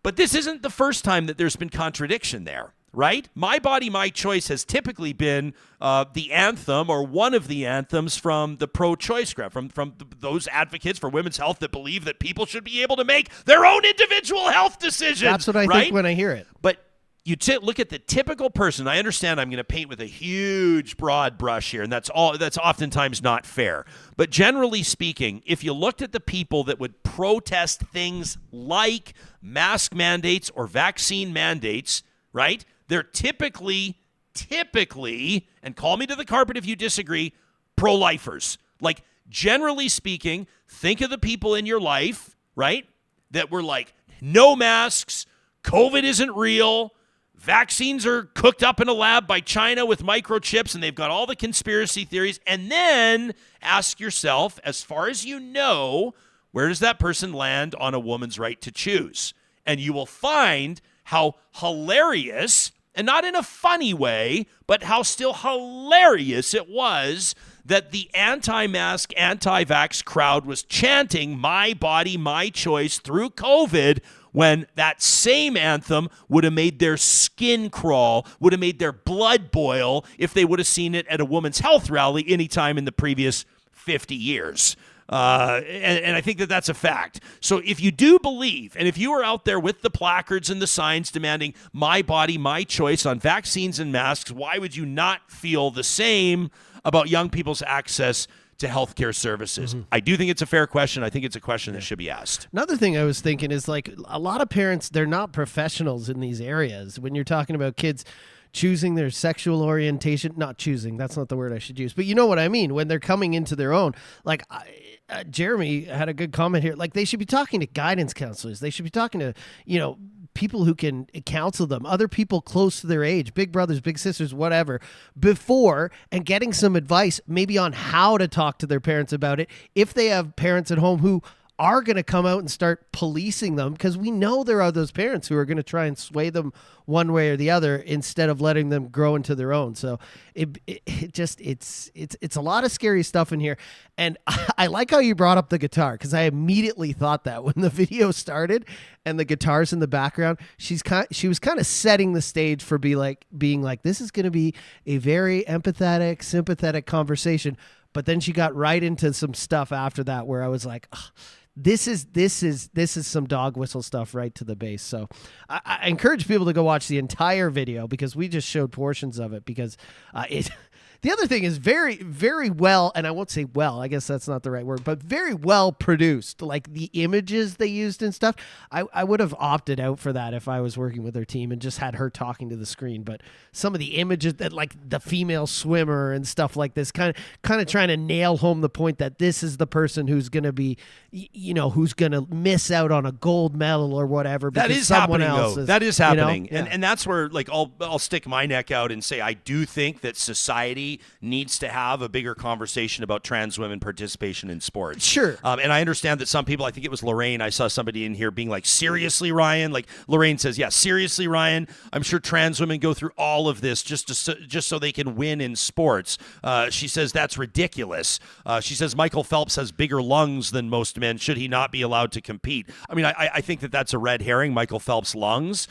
But this isn't the first time that there's been contradiction there, right? My Body, My Choice has typically been the anthem or one of the anthems from the pro-choice crowd, from those advocates for women's health that believe that people should be able to make their own individual health decisions. That's what I think when I hear it. But you look at the typical person. I understand I'm going to paint with a huge broad brush here, and that's oftentimes not fair. But generally speaking, if you looked at the people that would protest things like mask mandates or vaccine mandates, right? They're typically, and call me to the carpet if you disagree, pro-lifers. Like, generally speaking, think of the people in your life, right, that were like, no masks, COVID isn't real, vaccines are cooked up in a lab by China with microchips, and they've got all the conspiracy theories. And then ask yourself, as far as you know, where does that person land on a woman's right to choose? And you will find how hilarious, and not in a funny way, but how still hilarious it was that the anti-mask, anti-vax crowd was chanting "My Body, My Choice" through COVID, when that same anthem would have made their skin crawl, would have made their blood boil if they would have seen it at a women's health rally anytime in the previous 50 years. And I think that that's a fact. So if you do believe, and if you are out there with the placards and the signs demanding "My Body, My Choice" on vaccines and masks, why would you not feel the same about young people's access to healthcare services? I do think it's a fair question. I think it's a question that should be asked. Another thing I was thinking is, like, a lot of parents, they're not professionals in these areas. When you're talking about kids choosing their sexual orientation, not choosing, that's not the word I should use, but you know what I mean, when they're coming into their own. Like, Jeremy had a good comment here. Like, they should be talking to guidance counselors. They should be talking to, people who can counsel them, other people close to their age, big brothers, big sisters, whatever, before, and getting some advice maybe on how to talk to their parents about it if they have parents at home who are going to come out and start policing them, because we know there are those parents who are going to try and sway them one way or the other instead of letting them grow into their own. So it's a lot of scary stuff in here. And I like how you brought up the guitar, because I immediately thought that when the video started and the guitar's in the background, she was kind of setting the stage for being like, this is going to be a very empathetic, sympathetic conversation. But then she got right into some stuff after that where I was like, oh, this is some dog whistle stuff right to the base. So I encourage people to go watch the entire video, because we just showed portions of it, because the other thing is very, very well, and I won't say well, I guess that's not the right word, but very well produced. Like, the images they used and stuff, I would have opted out for that if I was working with her team and just had her talking to the screen. But some of the images that, like the female swimmer and stuff like this, kind of trying to nail home the point that this is the person who's going to be, who's going to miss out on a gold medal or whatever. That is happening, though. That is happening. Yeah. And that's where, like, I'll stick my neck out and say I do think that society needs to have a bigger conversation about trans women participation in sports. Sure. And I understand that some people, I think it was Lorraine, I saw somebody in here being like, seriously, Ryan? Like, Lorraine says, yeah, seriously, Ryan? I'm sure trans women go through all of this just so they can win in sports. She says that's ridiculous. She says Michael Phelps has bigger lungs than most men. Should he not be allowed to compete? I mean, I think that that's a red herring, Michael Phelps' lungs.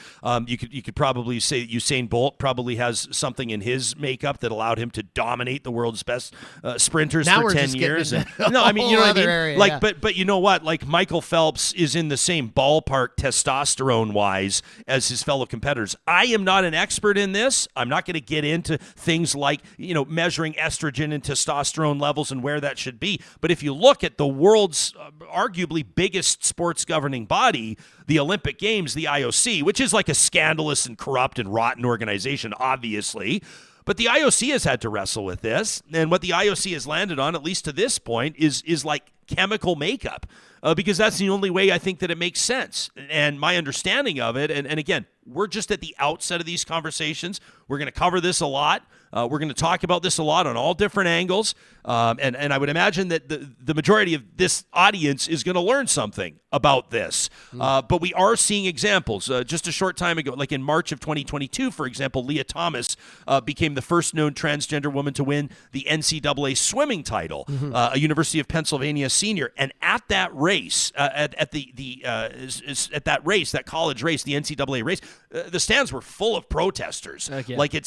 You could probably say Usain Bolt probably has something in his makeup that allowed him to dominate the world's best sprinters Now for we're 10 just getting years. into And, no, I mean, you know what I mean? area, like, yeah. but you know what? Like Michael Phelps is in the same ballpark testosterone-wise as his fellow competitors. I am not an expert in this. I'm not going to get into things like, measuring estrogen and testosterone levels and where that should be. But if you look at the world's arguably biggest sports governing body, the Olympic Games, the IOC, which is like a scandalous and corrupt and rotten organization, obviously. But the IOC has had to wrestle with this. And what the IOC has landed on, at least to this point, is like chemical makeup. Because that's the only way I think that it makes sense. And my understanding of it, and again, we're just at the outset of these conversations. We're going to cover this a lot. We're going to talk about this a lot on all different angles. And I would imagine that the majority of this audience is going to learn something about this. But we are seeing examples. Just a short time ago, like in March of 2022, for example, Leah Thomas became the first known transgender woman to win the NCAA swimming title, a University of Pennsylvania senior. And at that race, at that race, that college race, the NCAA race, the stands were full of protesters. Yeah. Like it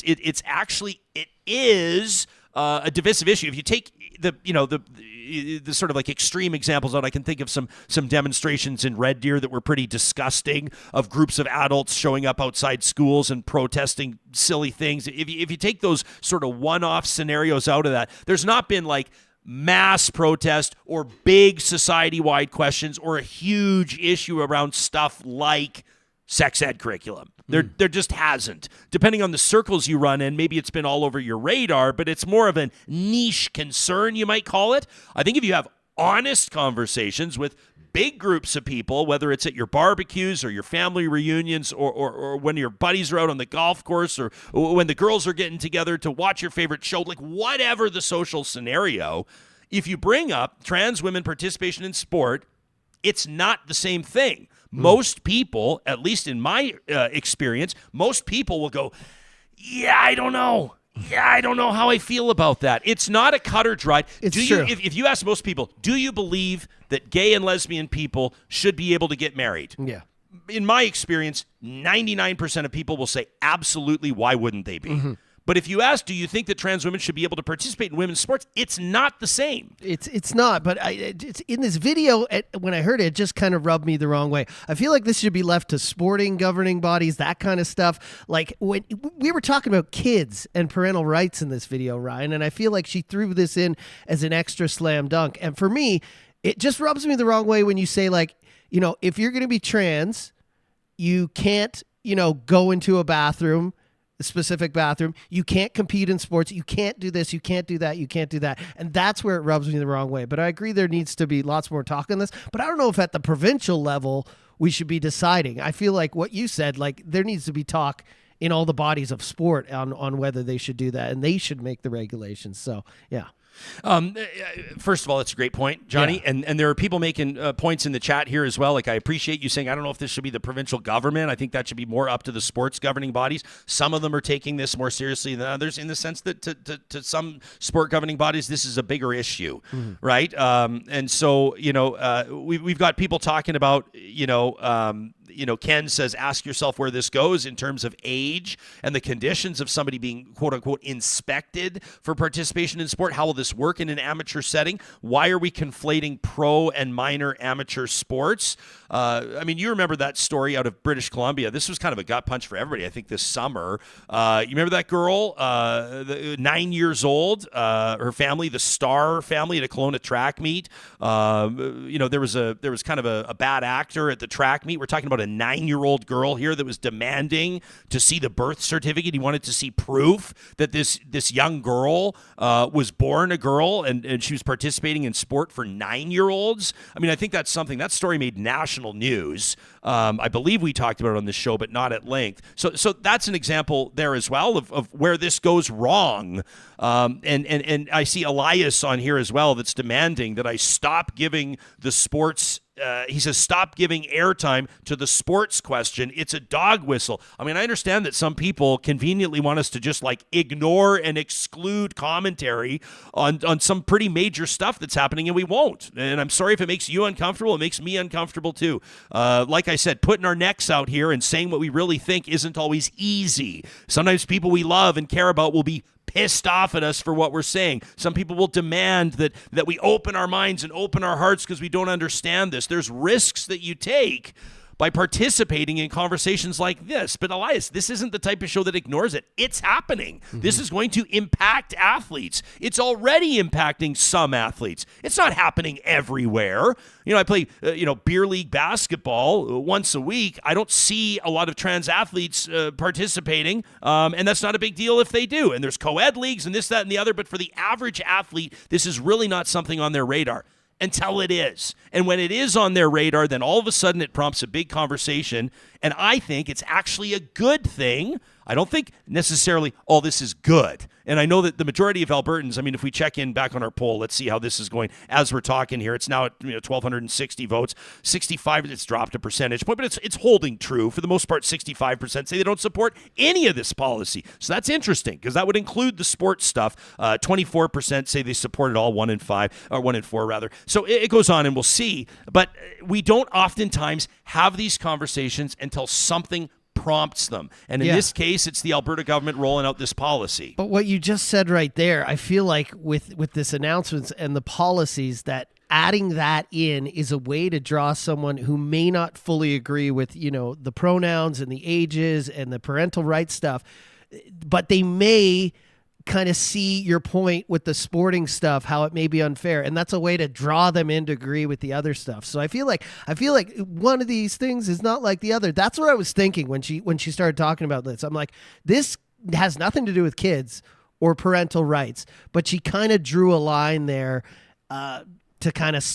is a divisive issue. If you take the sort of like extreme examples out, I can think of some demonstrations in Red Deer that were pretty disgusting, of groups of adults showing up outside schools and protesting silly things. If you take those sort of one-off scenarios out of that, there's not been like mass protest or big society-wide questions or a huge issue around stuff like sex ed curriculum. There just hasn't. Depending on the circles you run in, maybe it's been all over your radar, but it's more of a niche concern, you might call it. I think if you have honest conversations with big groups of people, whether it's at your barbecues or your family reunions or when your buddies are out on the golf course or when the girls are getting together to watch your favorite show, like whatever the social scenario, if you bring up trans women participation in sport, it's not the same thing. Most people, at least in my experience, most people will go, yeah, I don't know. Yeah, I don't know how I feel about that. It's not a cut or dry. It's true. If you ask most people, do you believe that gay and lesbian people should be able to get married? Yeah. In my experience, 99% of people will say, absolutely, why wouldn't they be? But if you ask, do you think that trans women should be able to participate in women's sports? It's not the same. It's not, but it's in this video, when I heard it, it just kind of rubbed me the wrong way. I feel like this should be left to sporting governing bodies, that kind of stuff. Like when we were talking about kids and parental rights in this video, Ryan, and I feel like she threw this in as an extra slam dunk. And for me, it just rubs me the wrong way when you say, like, if you're going to be trans, you can't, go into a specific bathroom. You can't compete in sports. You can't do this. You can't do that. You can't do that. And that's where it rubs me the wrong way. But I agree there needs to be lots more talk on this. But I don't know if at the provincial level we should be deciding. I feel like what you said, like there needs to be talk in all the bodies of sport on whether they should do that. And they should make the regulations. So, yeah. First of all, it's a great point, Johnny. Yeah. And there are people making points in the chat here as well. Like, I appreciate you saying, I don't know if this should be the provincial government. I think that should be more up to the sports governing bodies. Some of them are taking this more seriously than others, in the sense that to some sport governing bodies, this is a bigger issue, right? And so, we've got people talking about, Ken says, ask yourself where this goes in terms of age and the conditions of somebody being, quote unquote, inspected for participation in sport. How will this work in an amateur setting? Why are we conflating pro and minor amateur sports? You remember that story out of British Columbia. This was kind of a gut punch for everybody, I think, this summer. You remember that girl, 9 years old, her family, the Star family, at a Kelowna track meet. There was kind of a bad actor at the track meet. We're talking about a 9-year-old girl here that was demanding to see the birth certificate. He wanted to see proof that this young girl was born a girl and she was participating in sport for 9-year-olds. I think that's something. That story made national news. I believe we talked about it on this show, but not at length. So that's an example there as well of where this goes wrong. And I see Elias on here as well that's demanding that I stop giving the sports. He says, stop giving airtime to the sports question. It's a dog whistle. I understand that some people conveniently want us to just ignore and exclude commentary on some pretty major stuff that's happening, and we won't. And I'm sorry if it makes you uncomfortable. It makes me uncomfortable too. Like I said, putting our necks out here and saying what we really think isn't always easy. Sometimes people we love and care about will be pissed off at us for what we're saying. Some people will demand that we open our minds and open our hearts because we don't understand this. There's risks that you take by participating in conversations like this. But Elias, this isn't the type of show that ignores it. It's happening. Mm-hmm. This is going to impact athletes. It's already impacting some athletes. It's not happening everywhere. I play, beer league basketball once a week. I don't see a lot of trans athletes participating, and that's not a big deal if they do. And there's co-ed leagues and this, that, and the other. But for the average athlete, this is really not something on their radar. Until it is. And when it is on their radar, then all of a sudden it prompts a big conversation. And I think it's actually a good thing. I don't think necessarily all this is good. And I know that the majority of Albertans, if we check in back on our poll, let's see how this is going as we're talking here. It's now at 1,260 votes. 65, it's dropped a percentage point, but it's holding true. For the most part, 65% say they don't support any of this policy. So that's interesting because that would include the sports stuff. 24% say they support it all, 1 in 5, or 1 in 4 rather. So it goes on and we'll see. But we don't oftentimes have these conversations until something prompts them. And in this case, it's the Alberta government rolling out this policy. But what you just said right there, I feel like with this announcements and the policies, that adding that in is a way to draw someone who may not fully agree with, the pronouns and the ages and the parental rights stuff, but they may kind of see your point with the sporting stuff, how it may be unfair, and that's a way to draw them in to agree with the other stuff. So I feel like one of these things is not like the other. That's what I was thinking when she started talking about this. I'm like, this has nothing to do with kids or parental rights, but she kind of drew a line there to kind of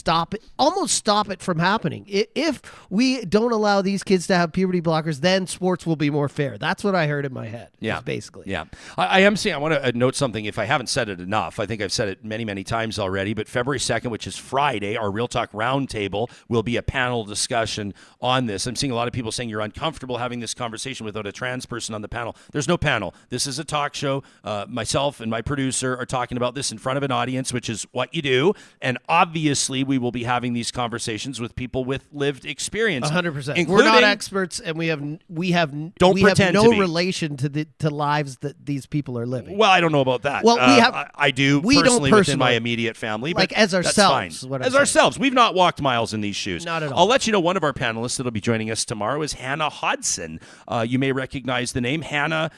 almost stop it from happening. If we don't allow these kids to have puberty blockers, then sports will be more fair. That's what I heard in my head. Yeah, basically. Yeah, I am saying, I want to note something. If I haven't said it enough, I think I've said it many, many times already. But February 2nd, which is Friday, our Real Talk Roundtable will be a panel discussion on this. I'm seeing a lot of people saying you're uncomfortable having this conversation without a trans person on the panel. There's no panel. This is a talk show. Myself and my producer are talking about this in front of an audience, which is what you do. And obviously, we will be having these conversations with people with lived experience. 100%. We're not experts, and we have no relation to lives that these people are living. Well, I don't know about that. Well, I do personally within my immediate family, like as ourselves. As ourselves, we've not walked miles in these shoes. Not at all. I'll let you know. One of our panelists that'll be joining us tomorrow is Hannah Hodson. You may recognize the name. Hannah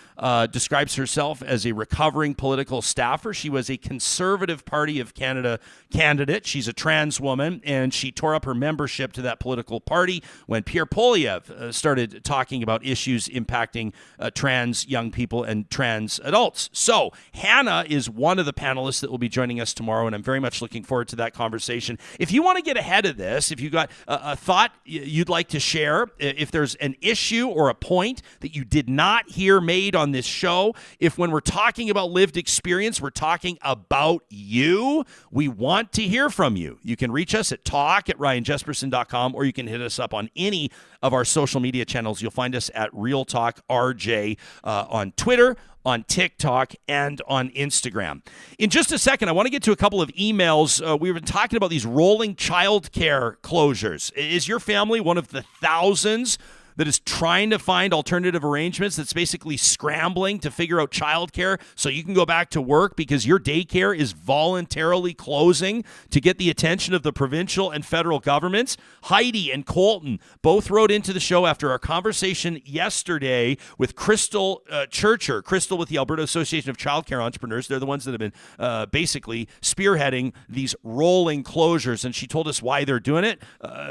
describes herself as a recovering political staffer. She was a Conservative Party of Canada candidate. She's a trans woman, and she tore up her membership to that political party when Pierre Poilievre started talking about issues impacting trans young people and trans adults. So Hannah is one of the panelists that will be joining us tomorrow, and I'm very much looking forward to that conversation. If you want to get ahead of this, if you got a thought you'd like to share, if there's an issue or a point that you did not hear made on this show, if when we're talking about lived experience, we're talking about you, we want to hear from you. You can reach us at talk@ryanjesperson.com, or you can hit us up on any of our social media channels. You'll find us at Real Talk RJ on Twitter, on TikTok, and on Instagram. In just a second, I want to get to a couple of emails. We've been talking about these rolling childcare closures. Is your family one of the thousands that is trying to find alternative arrangements, that's basically scrambling to figure out childcare so you can go back to work because your daycare is voluntarily closing to get the attention of the provincial and federal governments? Heidi and Colton both wrote into the show after our conversation yesterday with Krystal Churcher. Krystal with the Alberta Association of Childcare Entrepreneurs. They're the ones that have been basically spearheading these rolling closures, and she told us why they're doing it.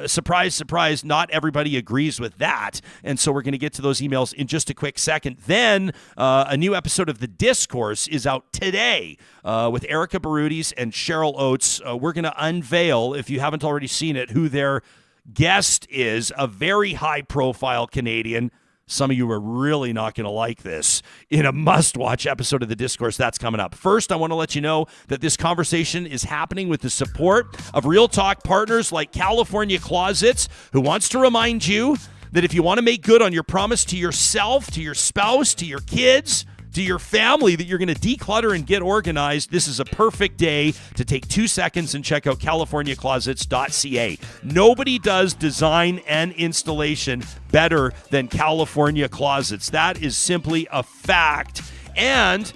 Surprise, surprise, not everybody agrees with that. And so we're going to get to those emails in just a quick second. Then a new episode of The Discourse is out today with Erika and Cheryl Oates. We're going to unveil, if you haven't already seen it, who their guest is, a very high-profile Canadian. Some of you are really not going to like this in a must-watch episode of The Discourse. That's coming up. First, I want to let you know that this conversation is happening with the support of Real Talk partners like California Closets, who wants to remind you that if you want to make good on your promise to yourself, to your spouse, to your kids, to your family, that you're going to declutter and get organized, this is a perfect day to take 2 seconds and check out californiaclosets.ca. Nobody does design and installation better than California Closets. That is simply a fact. And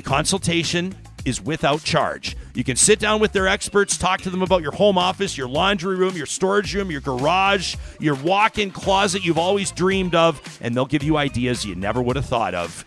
The consultation is without charge. You can sit down with their experts, talk to them about your home office, your laundry room, your storage room, your garage, your walk-in closet you've always dreamed of, and they'll give you ideas you never would have thought of.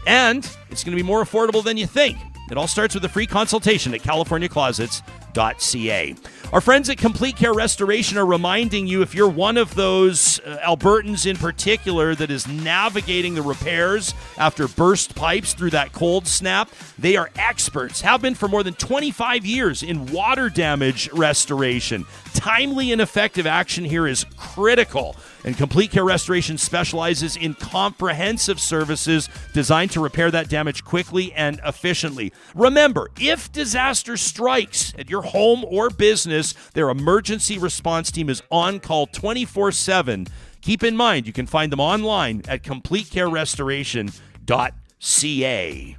And it's going to be more affordable than you think. It all starts with a free consultation at californiaclosets.ca. Our friends at Complete Care Restoration are reminding you, if you're one of those Albertans in particular that is navigating the repairs after burst pipes through that cold snap, they are experts, have been for more than 25 years in water damage restoration. Timely and effective action here is critical. And Complete Care Restoration specializes in comprehensive services designed to repair that damage quickly and efficiently. Remember, if disaster strikes at your home or business, their emergency response team is on call 24/7. Keep in mind, you can find them online at completecarerestoration.ca.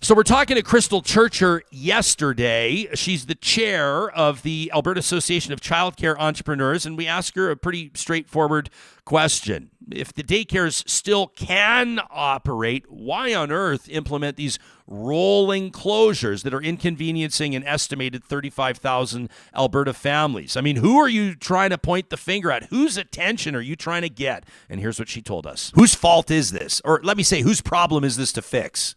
So we're talking to Krystal Churcher yesterday. She's the chair of the Alberta Association of Childcare Entrepreneurs, and we asked her a pretty straightforward question. If the daycares still can operate, why on earth implement these rolling closures that are inconveniencing an estimated 35,000 Alberta families? I mean, who are you trying to point the finger at? Whose attention are you trying to get? And here's what she told us. Whose fault is this? Or let me say, whose problem is this to fix?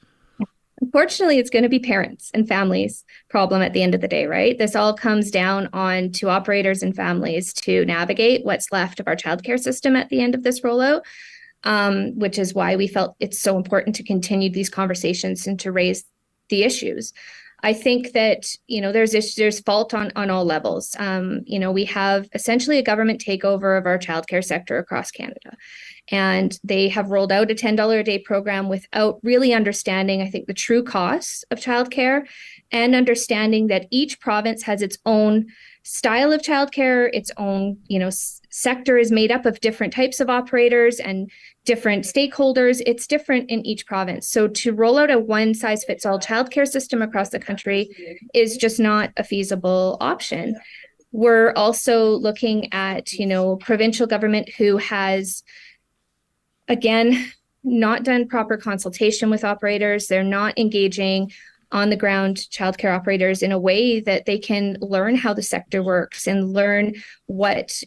Unfortunately, it's going to be parents and families' problem at the end of the day, right? This all comes down on to operators and families to navigate what's left of our childcare system at the end of this rollout, which is why we felt it's so important to continue these conversations and to raise the issues. I think that, there's fault on all levels. We have essentially a government takeover of our childcare sector across Canada. And they have rolled out a $10 a day program without really understanding, I think, the true costs of childcare and understanding that each province has its own style of childcare, its own, sector is made up of different types of operators and different stakeholders. It's different in each province. So to roll out a one-size-fits-all childcare system across the country is just not a feasible option. We're also looking at, provincial government who has, again, not done proper consultation with operators. They're not engaging on the ground childcare operators in a way that they can learn how the sector works and learn what,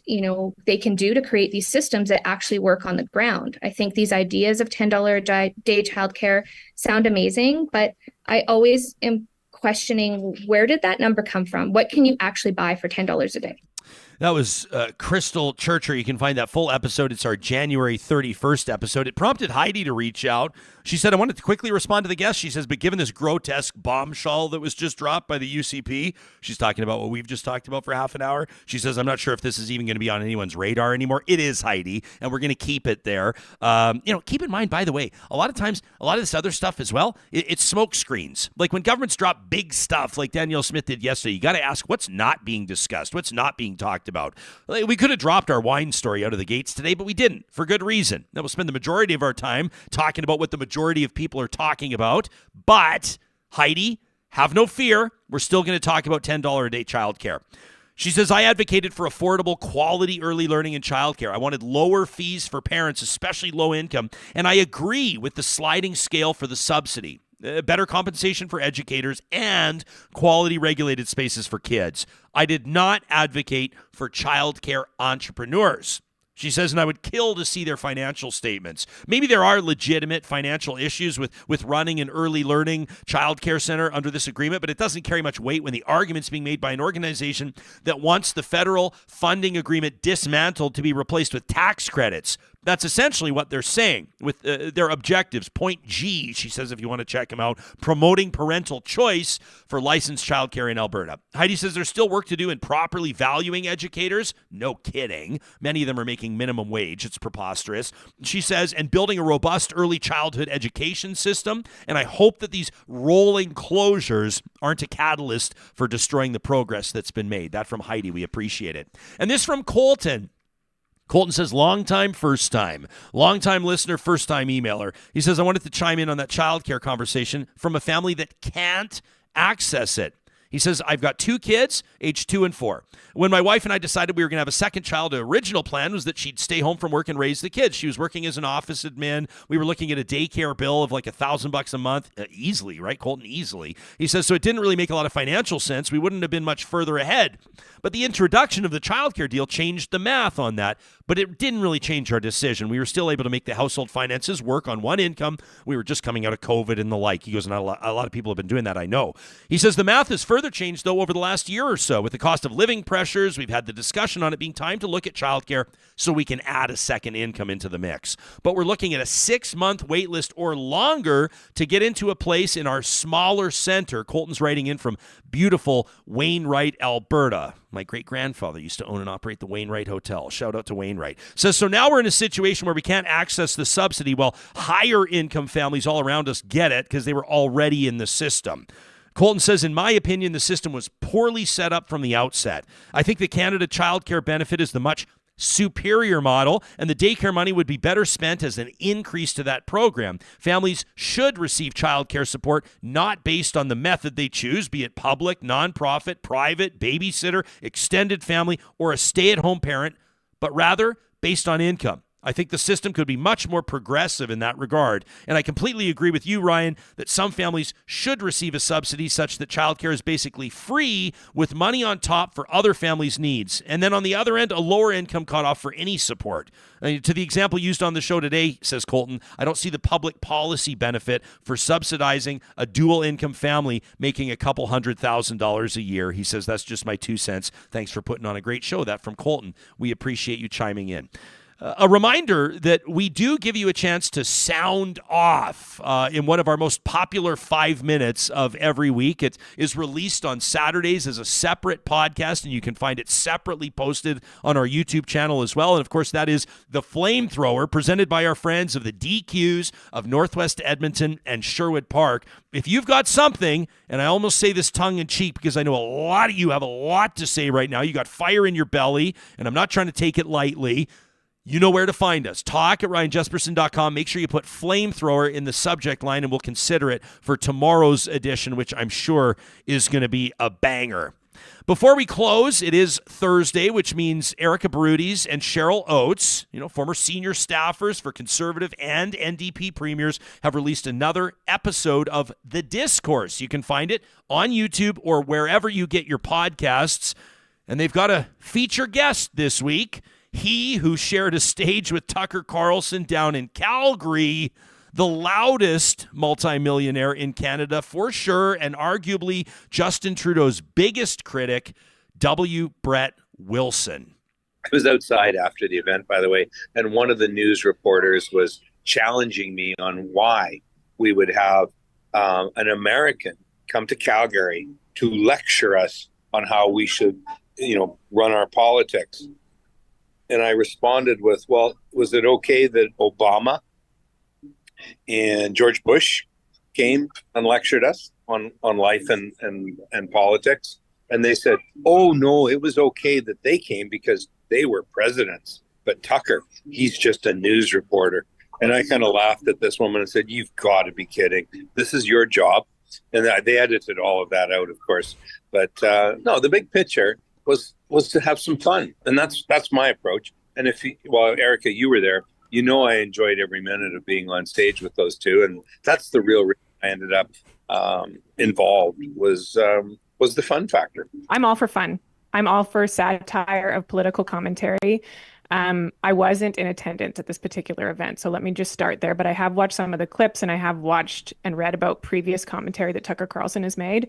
they can do to create these systems that actually work on the ground. I think these ideas of $10 a day childcare sound amazing, but I always am questioning, where did that number come from? What can you actually buy for $10 a day? That was Krystal Churcher. You can find that full episode. It's our January 31st episode. It prompted Heidi to reach out. She said, I wanted to quickly respond to the guest. She says, but given this grotesque bombshell that was just dropped by the UCP, she's talking about what we've just talked about for half an hour. She says, I'm not sure if this is even going to be on anyone's radar anymore. It is, Heidi, and we're going to keep it there. Keep in mind, by the way, a lot of times, a lot of this other stuff as well, it's smoke screens. Like when governments drop big stuff like Danielle Smith did yesterday, you got to ask what's not being discussed, what's not being talked about. We could have dropped our wine story out of the gates today, but we didn't, for good reason. Now we'll spend the majority of our time talking about what the majority of people are talking about. But, Heidi, have no fear. We're still going to talk about $10 a day childcare. She says, I advocated for affordable, quality early learning and childcare. I wanted lower fees for parents, especially low income. And I agree with the sliding scale for the subsidy. Better compensation for educators, and quality regulated spaces for kids. I did not advocate for childcare entrepreneurs. She says, and I would kill to see their financial statements. Maybe there are legitimate financial issues with running an early learning childcare center under this agreement, but it doesn't carry much weight when the argument's being made by an organization that wants the federal funding agreement dismantled to be replaced with tax credits. That's essentially what they're saying with their objectives. Point G, she says, if you want to check them out, promoting parental choice for licensed childcare in Alberta. Heidi says there's still work to do in properly valuing educators. No kidding. Many of them are making minimum wage. It's preposterous. She says, and building a robust early childhood education system. And I hope that these rolling closures aren't a catalyst for destroying the progress that's been made. That from Heidi. We appreciate it. And this from Colton. Colton says, long time, first time. Long time listener, first time emailer. He says, I wanted to chime in on that childcare conversation from a family that can't access it. He says, I've got 2 kids, age 2 and 4. When my wife and I decided we were going to have a second child, the original plan was that she'd stay home from work and raise the kids. She was working as an office admin. We were looking at a daycare bill of like $1,000 a month, easily, right, Colton? Easily. He says, so it didn't really make a lot of financial sense. We wouldn't have been much further ahead. But the introduction of the childcare deal changed the math on that, but it didn't really change our decision. We were still able to make the household finances work on one income. We were just coming out of COVID and the like. He goes, and a lot of people have been doing that, I know. He says the math has further changed, though, over the last year or so. With the cost of living pressures, we've had the discussion on it being time to look at childcare so we can add a second income into the mix. But we're looking at a 6-month wait list or longer to get into a place in our smaller center. Colton's writing in from beautiful Wainwright, Alberta. My great-grandfather used to own and operate the Wainwright Hotel. Shout out to Wainwright. So now we're in a situation where we can't access the subsidy while higher income families all around us get it because they were already in the system. Colton says, in my opinion, the system was poorly set up from the outset. I think the Canada Child Care benefit is the much superior model, and the daycare money would be better spent as an increase to that program. Families should receive child care support not based on the method they choose, be it public, nonprofit, private, babysitter, extended family, or a stay-at-home parent, but rather based on income. I think the system could be much more progressive in that regard. And I completely agree with you, Ryan, that some families should receive a subsidy such that childcare is basically free with money on top for other families' needs. And then on the other end, a lower income cutoff for any support. To the example used on the show today, says Colton, I don't see the public policy benefit for subsidizing a dual income family making a couple $100,000 a year. He says, that's just my 2 cents. Thanks for putting on a great show. That from Colton. We appreciate you chiming in. A reminder that we do give you a chance to sound off in one of our most popular 5 minutes of every week. It is released on Saturdays as a separate podcast, and you can find it separately posted on our YouTube channel as well. And, of course, that is The Flamethrower, presented by our friends of the DQs of Northwest Edmonton and Sherwood Park. If you've got something, and I almost say this tongue-in-cheek because I know a lot of you have a lot to say right now. You got fire in your belly, and I'm not trying to take it lightly. You know where to find us. Talk at ryanjesperson.com. Make sure you put Flamethrower in the subject line, and we'll consider it for tomorrow's edition, which I'm sure is going to be a banger. Before we close, it is Thursday, which means Erika and Cheryl Oates, former senior staffers for Conservative and NDP premiers, have released another episode of The Discourse. You can find it on YouTube or wherever you get your podcasts. And they've got a feature guest this week. He who shared a stage with Tucker Carlson down in Calgary, the loudest multimillionaire in Canada for sure, and arguably Justin Trudeau's biggest critic, W. Brett Wilson. I was outside after the event, by the way, and one of the news reporters was challenging me on why we would have an American come to Calgary to lecture us on how we should, run our politics. And I responded with, well, was it okay that Obama and George Bush came and lectured us on life and politics? And they said, oh, no, it was okay that they came because they were presidents. But Tucker, he's just a news reporter. And I kind of laughed at this woman and said, you've got to be kidding. This is your job. And they edited all of that out, of course. But no, the big picture was to have some fun. And that's my approach. And Erika, you were there, I enjoyed every minute of being on stage with those two. And that's the real reason I ended up involved was the fun factor. I'm all for fun. I'm all for satire of political commentary. I wasn't in attendance at this particular event, so let me just start there. But I have watched some of the clips, and I have watched and read about previous commentary that Tucker Carlson has made.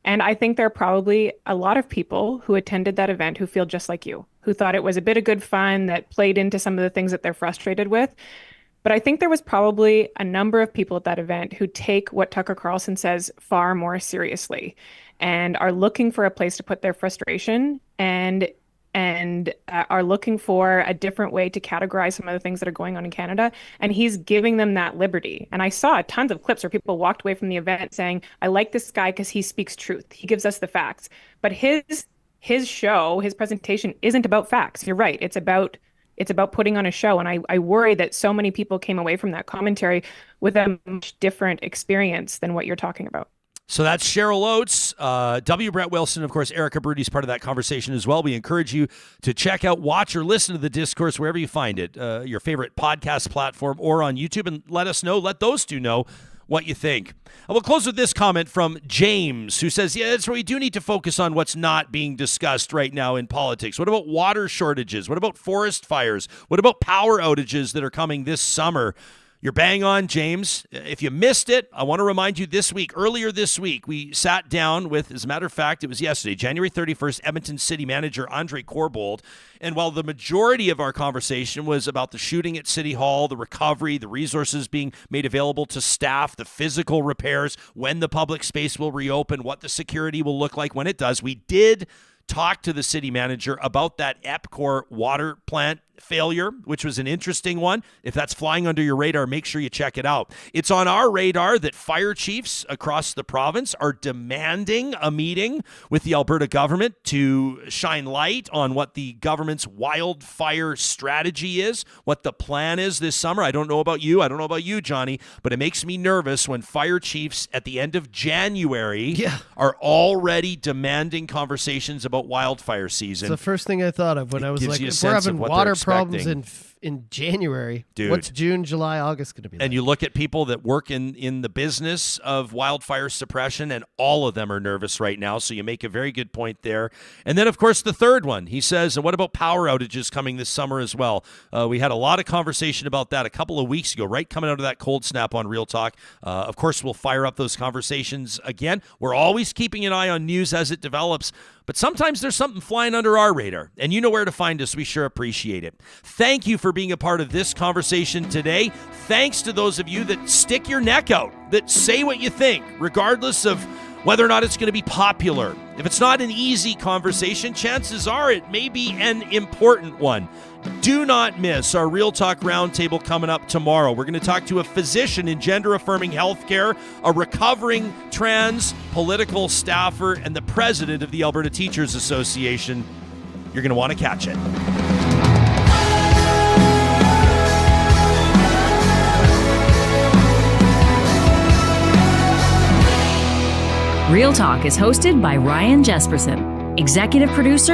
And I think there are probably a lot of people who attended that event who feel just like you, who thought it was a bit of good fun that played into some of the things that they're frustrated with. But I think there was probably a number of people at that event who take what Tucker Carlson says far more seriously and are looking for a place to put their frustration and are looking for a different way to categorize some of the things that are going on in Canada. And he's giving them that liberty. And I saw tons of clips where people walked away from the event saying, I like this guy because he speaks truth. He gives us the facts. But his show, his presentation isn't about facts. You're right. It's about putting on a show. And I worry that so many people came away from that commentary with a much different experience than what you're talking about. So that's Cheryl Oates, W. Brett Wilson, of course, Erika Brody's part of that conversation as well. We encourage you to check out, watch, or listen to the Discourse wherever you find it, your favorite podcast platform or on YouTube, and let those two know what you think. I will close with this comment from James, who says, yeah, that's where we do need to focus on what's not being discussed right now in politics. What about water shortages? What about forest fires? What about power outages that are coming this summer? You're bang on, James. If you missed it, I want to remind you earlier this week, we sat down with, as a matter of fact, it was yesterday, January 31st, Edmonton City Manager Andre Corbould. And while the majority of our conversation was about the shooting at City Hall, the recovery, the resources being made available to staff, the physical repairs, when the public space will reopen, what the security will look like when it does, we did talk to the city manager about that EPCOR water plant failure, which was an interesting one. If that's flying under your radar, make sure you check it out. It's on our radar that fire chiefs across the province are demanding a meeting with the Alberta government to shine light on what the government's wildfire strategy is, what the plan is this summer. I don't know about you, Johnny, but it makes me nervous when fire chiefs at the end of January are already demanding conversations about wildfire season. It's the first thing I thought of when I was like, if we're having water problems in January, dude, what's June, July, August going to be like? And you look at people that work in the business of wildfire suppression, and all of them are nervous right now. So you make a very good point there. And then, of course, the third one, he says, and what about power outages coming this summer as well? We had a lot of conversation about that a couple of weeks ago, right coming out of that cold snap on Real Talk. Of course, we'll fire up those conversations again. We're always keeping an eye on news as it develops, but sometimes there's something flying under our radar, and you know where to find us. We sure appreciate it. Thank you for being a part of this conversation today. Thanks to those of you that stick your neck out, that say what you think, regardless of whether or not it's going to be popular. If it's not an easy conversation, chances are it may be an important one. Do not miss our Real Talk Roundtable coming up tomorrow. We're going to talk to a physician in gender-affirming healthcare, a recovering trans political staffer, and the president of the Alberta Teachers Association. You're going to want to catch it. Real Talk is hosted by Ryan Jesperson. Executive producer